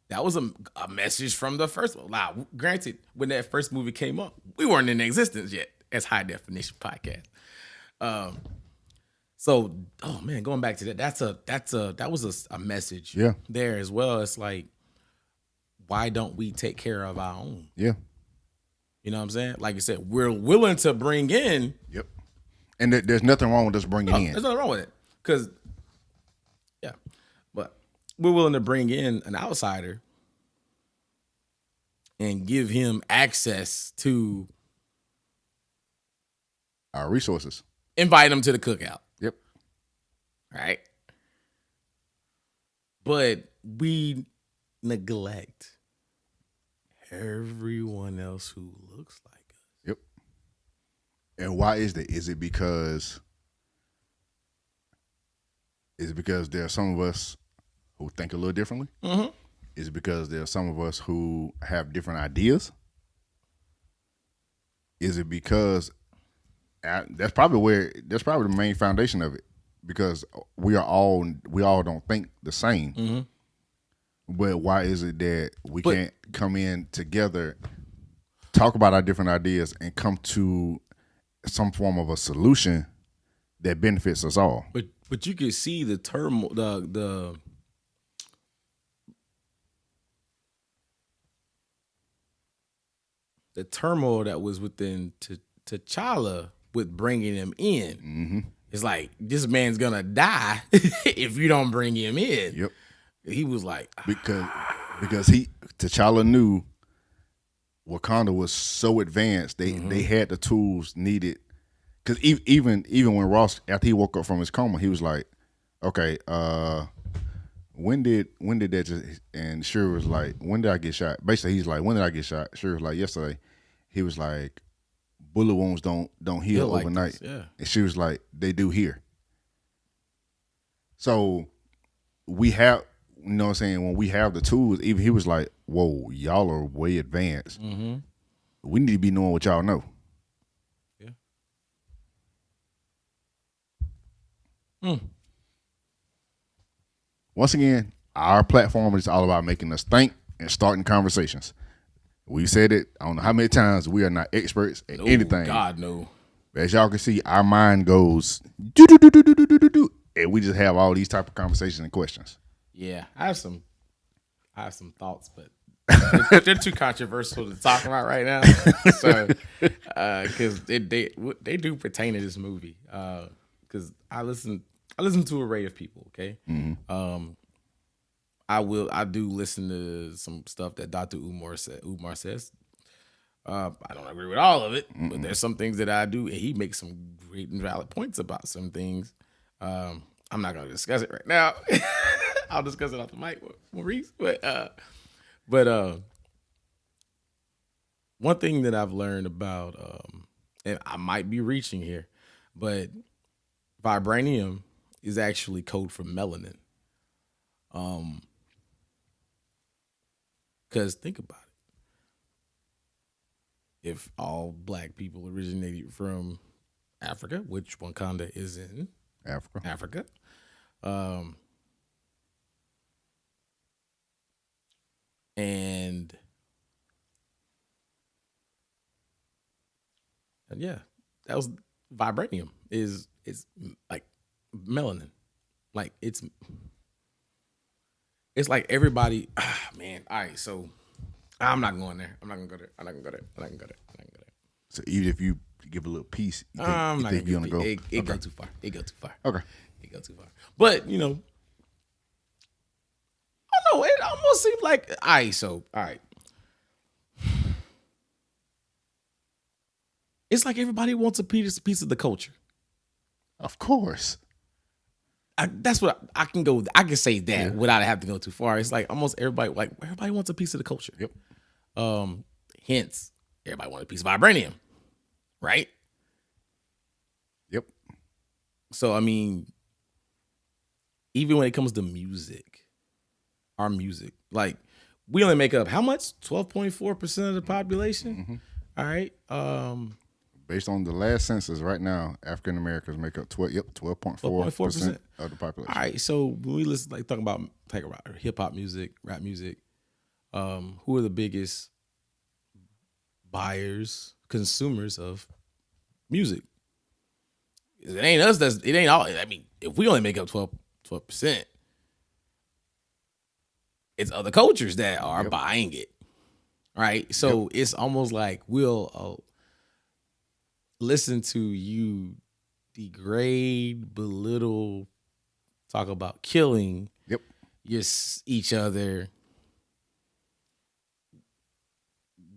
That was a message from the first one. Now, granted, when that first movie came up, we weren't in existence yet as High Definition Podcast. So, oh man, going back to that was a message there as well. It's like, why don't we take care of our own? Yeah. You know what I'm saying? Like you said, we're willing to bring in. Yep. And there's nothing wrong with us bringing in. There's nothing wrong with it. Because, but we're willing to bring in an outsider and give him access to our resources. Invite him to the cookout. Yep. Right? But we neglect everyone else who looks like us. Yep. And why is that? Is it because there are some of us who think a little differently? Mm-hmm. Is it because there are some of us who have different ideas? Is it because that's probably the main foundation of it, because we all don't think the same. Mm-hmm. But why is it that we can't come in together, talk about our different ideas, and come to some form of a solution that benefits us all? But you can see the turmoil, the turmoil that was within T'Challa with bringing him in. Mm-hmm. It's like, this man's gonna die if you don't bring him in. Yep. He was like, because T'Challa knew Wakanda was so advanced, they had the tools needed. Because even when Ross, after he woke up from his coma, he was like, okay, when did that just, and Shuri was like, when did I get shot? Basically, he's like, when did I get shot? Shuri was like, yesterday. He was like, bullet wounds don't heal like overnight. this, yeah. And she was like, they do here. So we have, you know what I'm saying, when we have the tools, even he was like, whoa, y'all are way advanced. mm-hmm. We need to be knowing what y'all know. Yeah. Mm. Once again, our platform is all about making us think and starting conversations. We said it, I don't know how many times, we are not experts at anything. God, no. As y'all can see, our mind goes do, and we just have all these type of conversations and questions. Yeah, I have some thoughts, but they're too controversial to talk about right now. So, because they do pertain to this movie. Because I listen to a array of people. Okay, I do listen to some stuff that Dr. Umar says. I don't agree with all of it, but there's some things that I do, and he makes some great and valid points about some things. I'm not going to discuss it right now. I'll discuss it off the mic with Maurice. But one thing that I've learned about, and I might be reaching here, but vibranium is actually code for melanin. Because think about it. If all black people originated from Africa, which Wakanda is in Africa, and yeah, that was vibranium is like melanin. Like it's like everybody, man. All right, so I'm not going there. I'm not gonna go there. I'm not gonna go there. I'm not gonna go there. I'm not gonna go there. So even if you give a little piece, you think you're gonna go? It go too far. It go too far. Okay. It go too far. But you know, I don't know. It almost seems like all right. It's like everybody wants a piece of the culture. Of course. That's what I can go. I can say that without having to go too far. It's like almost everybody wants a piece of the culture. Yep. Hence, everybody wants a piece of vibranium, right? Yep. So I mean, even when it comes to music, our music, like we only make up how much? 12.4% of the population. Mm-hmm. All right. Based on the last census right now, African Americans make up 12.4% of the population. All right, so when we listen, talk about hip hop music, rap music, who are the biggest buyers, consumers of music? It ain't us. It ain't all. I mean, if we only make up 12%, it's other cultures that are buying it, right? So it's almost like we'll listen to you degrade, belittle, talk about killing each other.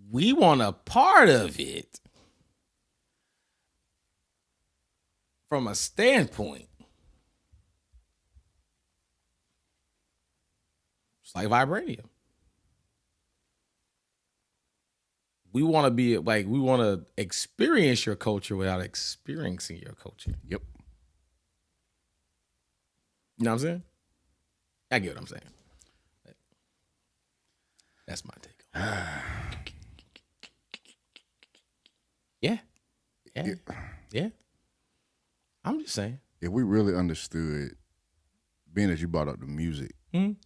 We want a part of it from a standpoint. It's like vibranium. We want to be like, we want to experience your culture without experiencing your culture. Yep. You know what I'm saying? I get what I'm saying. That's my take on it. Yeah. I'm just saying. If we really understood, being that you brought up the music, the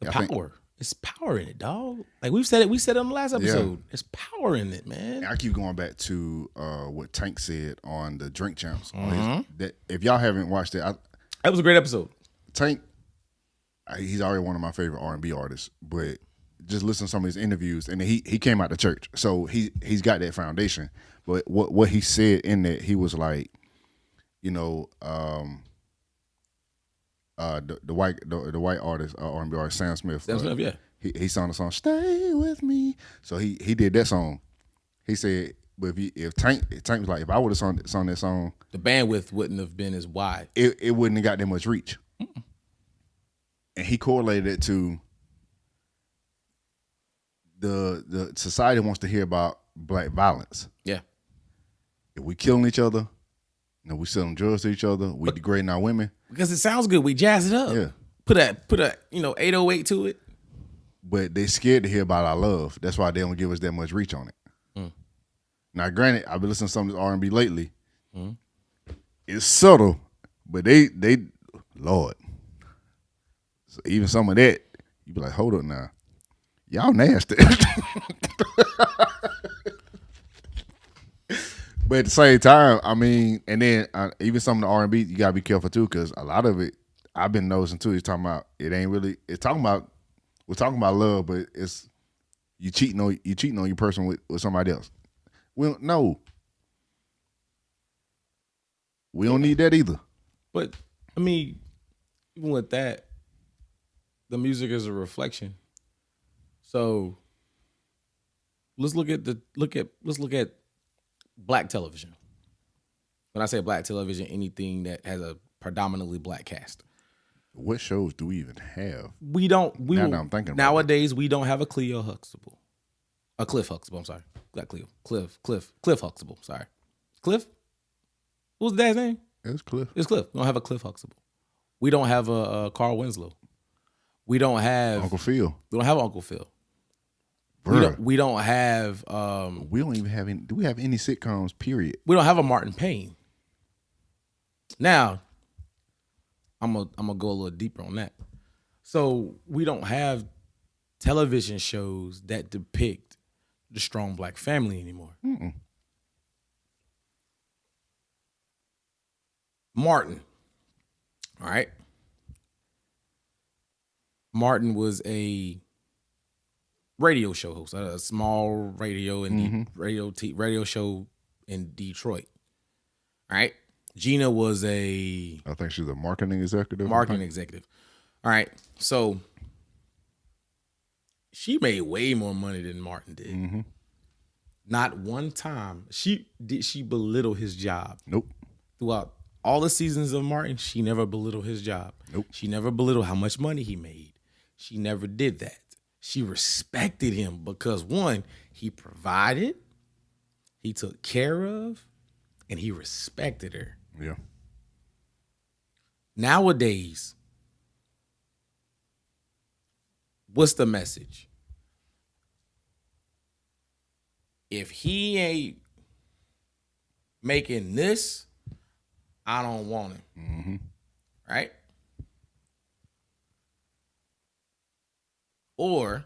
power. It's power in it, dog. Like we said it on the last episode. Yeah. It's power in it, man. I keep going back to what Tank said on the Drink Champs. That if y'all haven't watched it, that was a great episode. Tank, he's already one of my favorite R&B artists. But just listen to some of his interviews, and he came out the church, so he's got that foundation. But what he said in that, he was like, you know, the white artist, R&B artist Sam Smith. Sam Smith, yeah. He sung the song "Stay With Me," so he did that song. He said, but if Tank was like, if I would have sung that song, the bandwidth wouldn't have been as wide. It wouldn't have got that much reach. Mm-mm. And he correlated it to the society wants to hear about black violence. Yeah. If we killing each other, we selling drugs to each other, we degrading our women. Because it sounds good, we jazz it up. Yeah. Put a 808 to it. But they scared to hear about our love. That's why they don't give us that much reach on it. Mm. Now, granted, I've been listening to some of this R&B lately. Mm. It's subtle, but they Lord. So even some of that, you be like, hold up now. Y'all nasty. But at the same time, I mean, and then even some of the R&B, you gotta be careful too, because a lot of it, I've been noticing too. It's talking about we're talking about love, but it's you cheating on your person with somebody else. We don't need that either. But I mean, even with that, the music is a reflection. So let's look at black television. When I say black television, anything that has a predominantly black cast. What shows do we even have? We don't. Now I'm thinking about nowadays, we don't have a Cliff Huxtable. I'm sorry. Not Cleo. Cliff Huxtable. Sorry. Cliff? What was the dad's name? It's Cliff. It's Cliff. We don't have a Cliff Huxtable. We don't have a Carl Winslow. We don't have Uncle Phil. We don't have Uncle Phil. Bruh. We don't have We don't even have any. Do we have any sitcoms? Period. we don't have a Martin Payne. Now, I'm gonna go a little deeper on that. So we don't have television shows that depict the strong black family anymore. Martin, all right. Martin was a radio show host, a small radio and radio show in Detroit. All right. Gina was a I think she's a marketing executive. marketing executive. All right. So she made way more money than Martin did. Not one time she belittle his job. Nope. Throughout all the seasons of Martin, she never belittled his job. Nope. She never belittled how much money he made. She never did that. She respected him because one, he provided, he took care of, and he respected her. Yeah. Nowadays, what's the message? If he ain't making this, I don't want him. Right? Or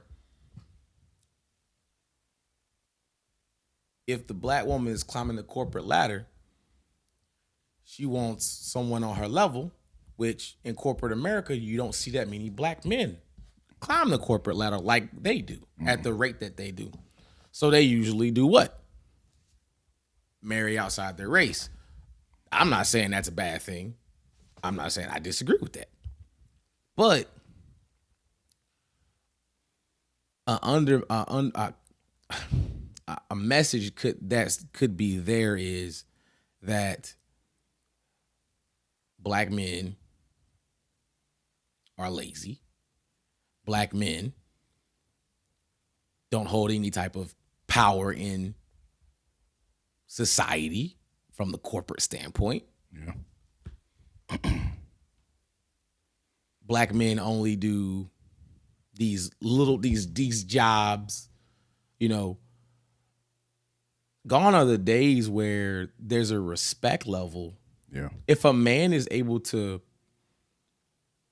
if the black woman is climbing the corporate ladder, she wants someone on her level, which in corporate America, you don't see that many black men climb the corporate ladder like they do at the rate that they do. So they usually do what? Marry outside their race. I'm not saying that's a bad thing. I'm not saying I disagree with that. But a message could be there is that black men are lazy. Black men don't hold any type of power in society from the corporate standpoint. Yeah. Black men only do these jobs, you know. Gone are the days where there's a respect level. Yeah. If a man is able to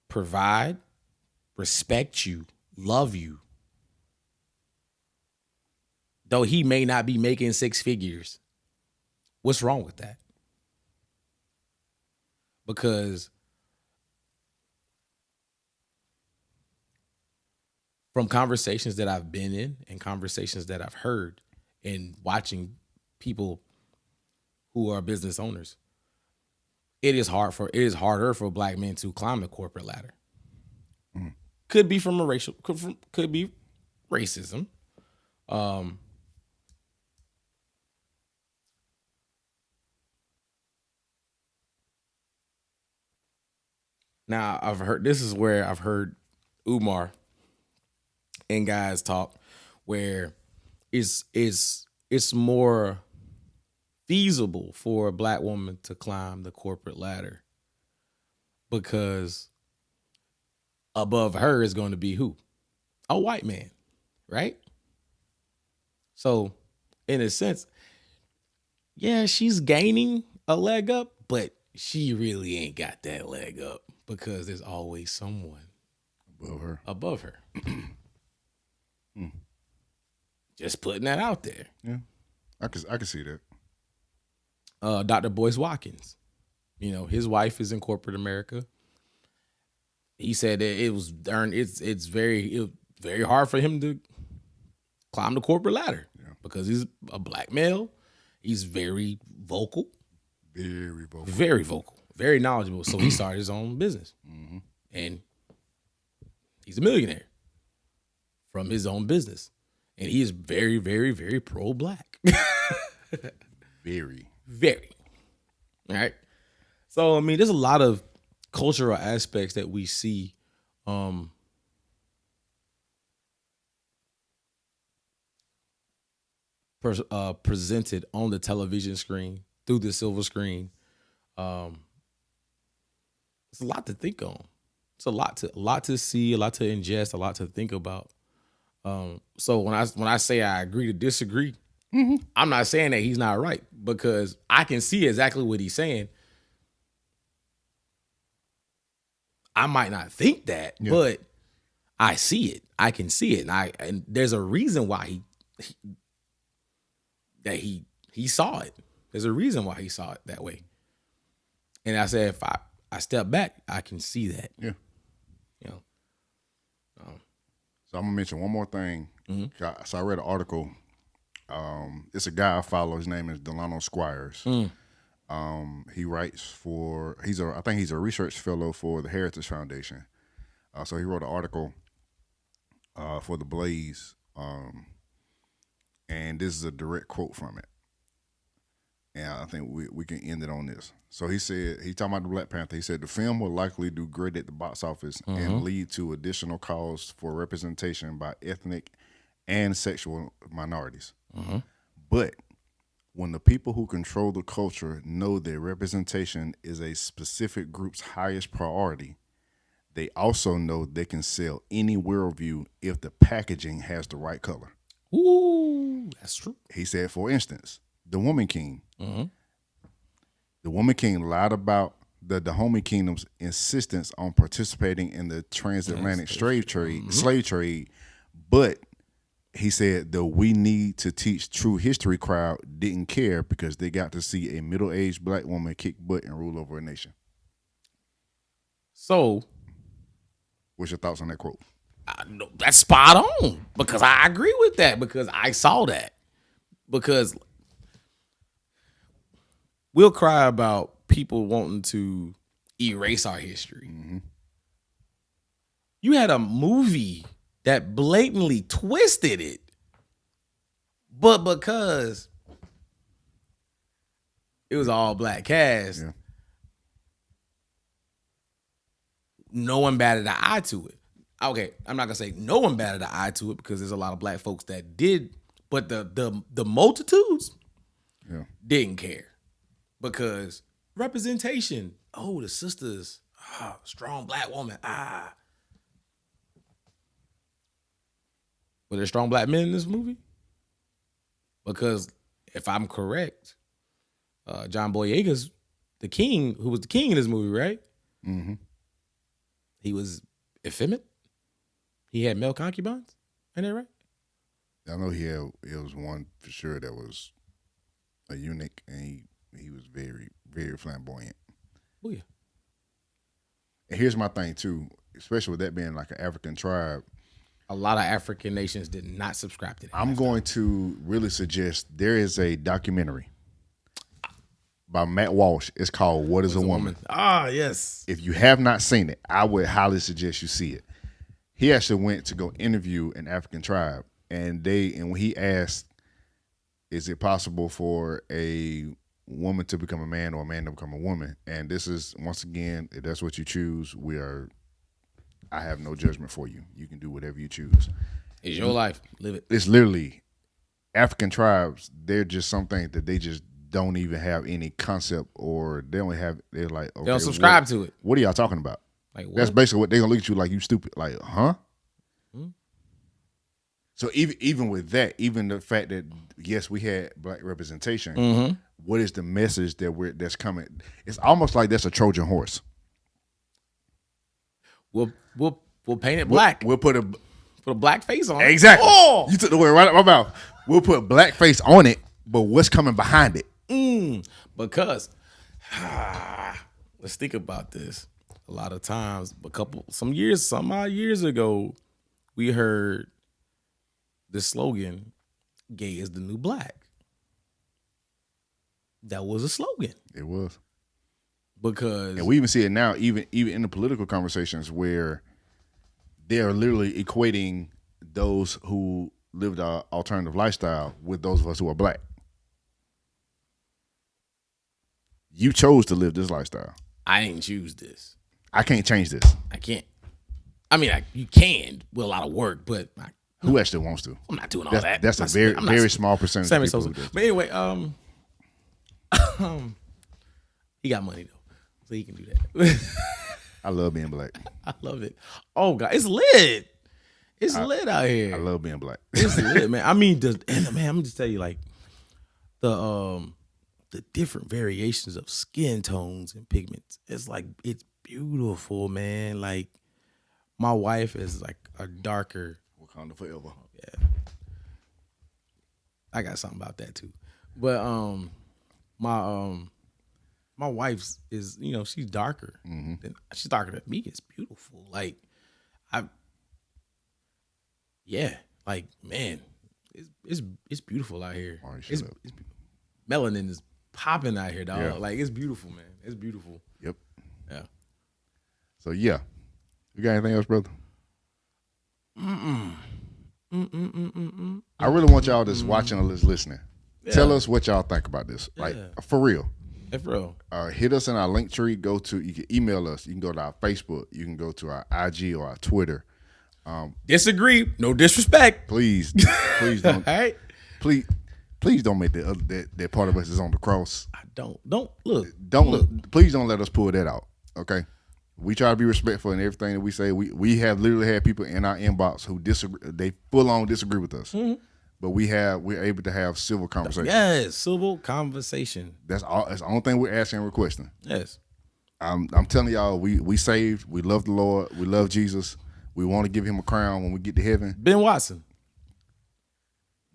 provide, respect you, love you, though he may not be making six figures, what's wrong with that? Because from conversations that I've been in and conversations that I've heard and watching people who are business owners, it is harder for black men to climb the corporate ladder. Could be from could be racism. Now this is where I've heard Umar and guys talk where it's more feasible for a black woman to climb the corporate ladder because above her is going to be who? A white man, right? So in a sense, yeah, she's gaining a leg up, but she really ain't got that leg up because there's always someone above her. Just putting that out there. Yeah, I can see that. Dr. Boyce Watkins, you know, his wife is in corporate America. He said that it's very hard for him to climb the corporate ladder because he's a black male. He's very vocal. Very vocal. Very knowledgeable. So he started his own business. And he's a millionaire from his own business. And he is very, very, very pro-black. Very. Very. All right. So, I mean, there's a lot of cultural aspects that we see presented on the television screen, through the silver screen, it's a lot to think on. It's a lot to see, a lot to ingest, a lot to think about. So when I say I agree to disagree, I'm not saying that he's not right, because I can see exactly what he's saying. I might not think that, but I see it. I can see it, and there's a reason why he saw it. There's a reason why he saw it that way. And I said, if I step back, I can see that. Yeah. You know. So I'm gonna mention one more thing. So I read an article. It's a guy I follow. His name is Delano Squires. He writes for. I think he's a research fellow for the Heritage Foundation. So he wrote an article for the Blaze, and this is a direct quote from it. And I think we can end it on this. So he said, he's talking about the Black Panther. He said the film will likely do great at the box office and lead to additional calls for representation by ethnic and sexual minorities. But when the people who control the culture know that representation is a specific group's highest priority, they also know they can sell any worldview if the packaging has the right color. Ooh, that's true. He said, for instance, the Woman King. The Woman King lied about the Dahomey Kingdom's insistence on participating in the transatlantic slave trade, but he said the We Need to Teach True History crowd didn't care because they got to see a middle-aged black woman kick butt and rule over a nation. So, what's your thoughts on that quote? That's spot on, because I agree with that, because I saw that. Because we'll cry about people wanting to erase our history. You had a movie that blatantly twisted it, but because it was all black cast, no one batted an eye to it. Okay, I'm not gonna say no one batted an eye to it, because there's a lot of black folks that did, but the multitudes didn't care, because representation. Oh, the sisters, strong black woman. Were there strong black men in this movie? Because if I'm correct, John Boyega's the king, who was the king in this movie, right? He was effeminate. He had male concubines. Ain't that right? I know it was one for sure that was a eunuch, and he was very, very flamboyant. Oh yeah. And here's my thing too, especially with that being like an African tribe. A lot of African nations did not subscribe to that. I'm going to really suggest there is a documentary by Matt Walsh. It's called What is a Woman? Ah, yes. If you have not seen it, I would highly suggest you see it. He actually went to go interview an African tribe, and when he asked, is it possible for a woman to become a man or a man to become a woman? And this is, once again, if that's what you choose, I have no judgment for you. You can do whatever you choose. It's your life. Live it. It's literally African tribes. They're just something that they just don't even have any concept, or they're like, okay, they don't subscribe to it. What are y'all talking about? Like, what? That's basically what they're gonna look at you like, you stupid. Like, huh? So even with that, even the fact that yes, we had black representation, what is the message that's coming? It's almost like that's a Trojan horse. We'll paint it black. We'll put a black face on it. Exactly. Oh! You took the word right out of my mouth. We'll put black face on it, but what's coming behind it? Because let's think about this. A lot of times, some odd years ago, we heard the slogan, "Gay is the new black." That was a slogan. It was. Because, and we even see it now, even in the political conversations, where they are literally equating those who lived an alternative lifestyle with those of us who are black. You chose to live this lifestyle. I didn't choose this. I can't change this. I can't. I mean, you can with a lot of work, but who actually wants to? I'm not doing all that. That's a very small percentage of people who do. But anyway, he got money though, so he can do that. I love being black. I love it. Oh God, it's lit. It's lit out here. I love being black. It's lit, man. I mean, man, I'm just tell you, like the different variations of skin tones and pigments. It's like it's beautiful, man. Like my wife is like a darker. Wakanda Forever. Yeah, I got something about that too. But my wife's is, you know, she's darker. She's darker than me. It's beautiful. Like like man, it's beautiful out here. It's melanin is popping out here, dog. Yeah. Like it's beautiful, man. It's beautiful. Yep. Yeah. So yeah, you got anything else, brother? I really want y'all that's watching or that's listening. Yeah. Tell us what y'all think about this. Like for real. For real. Hit us in our link tree. You can email us. You can go to our Facebook. You can go to our IG or our Twitter. Disagree. No disrespect. Please don't. All right. Please don't make that part of us is on the cross. Don't look. Please don't let us pull that out. Okay. We try to be respectful in everything that we say. We have literally had people in our inbox who disagree. They full on disagree with us. But we're able to have civil conversation. Yes, civil conversation. That's all. That's the only thing we're asking and requesting. Yes. I'm telling y'all, we saved. We love the Lord. We love Jesus. We want to give him a crown when we get to heaven. Ben Watson.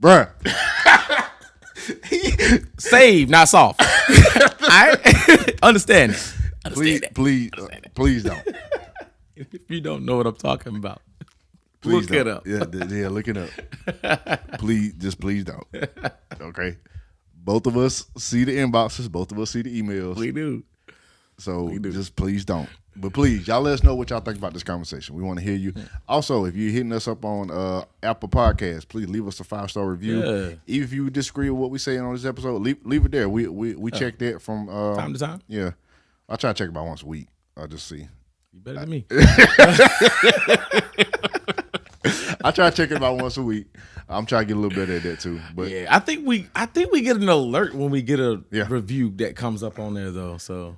Bruh. Saved, not soft. All right? Understand that. Please don't. If you don't know what I'm talking about, please look don't. it up. Yeah, look it up. Please don't. Okay. Both of us see the inboxes. Both of us see the emails. We do. So just please don't. But please, y'all let us know what y'all think about this conversation. We want to hear you. Also, if you're hitting us up on Apple Podcasts, please leave us a 5-star review. Yeah. Even if you disagree with what we saying on this episode, leave it there. We check that from time to time. Yeah. I try to check about once a week. I'll just see. You better than me. I try to check it about once a week. I'm trying to get a little better at that too. But yeah, I think we get an alert when we get a review that comes up on there though. So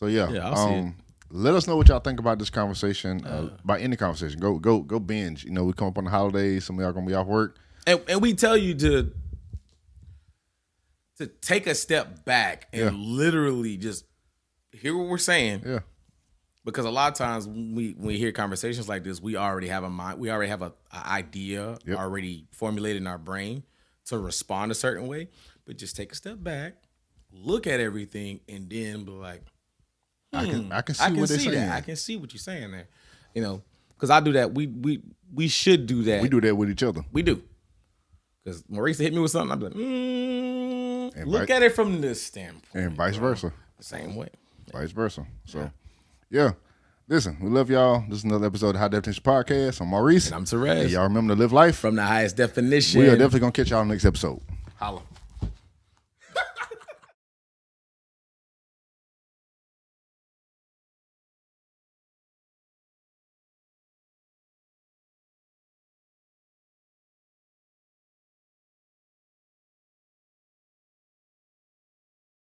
yeah, I'll see it. Let us know what y'all think about this conversation. About any conversation. Go binge. You know, we come up on the holidays. Some of y'all gonna be off work, and we tell you to take a step back and literally just hear what we're saying. Yeah. Because a lot of times when we hear conversations like this, we already have a mind. We already have an idea already formulated in our brain to respond a certain way. But just take a step back, look at everything, and then be like, I can see what they're saying. I can see what you're saying there. You know, because I do that. We should do that. We do that with each other. We do. Because Marisa hit me with something, I'm like, look at it from this standpoint. And vice versa. The same way. Vice versa. So, yeah. Listen, we love y'all. This is another episode of High Definition Podcast. I'm Maurice. And I'm Therese. And y'all remember to live life from the highest definition. We are definitely going to catch y'all next episode. Holla.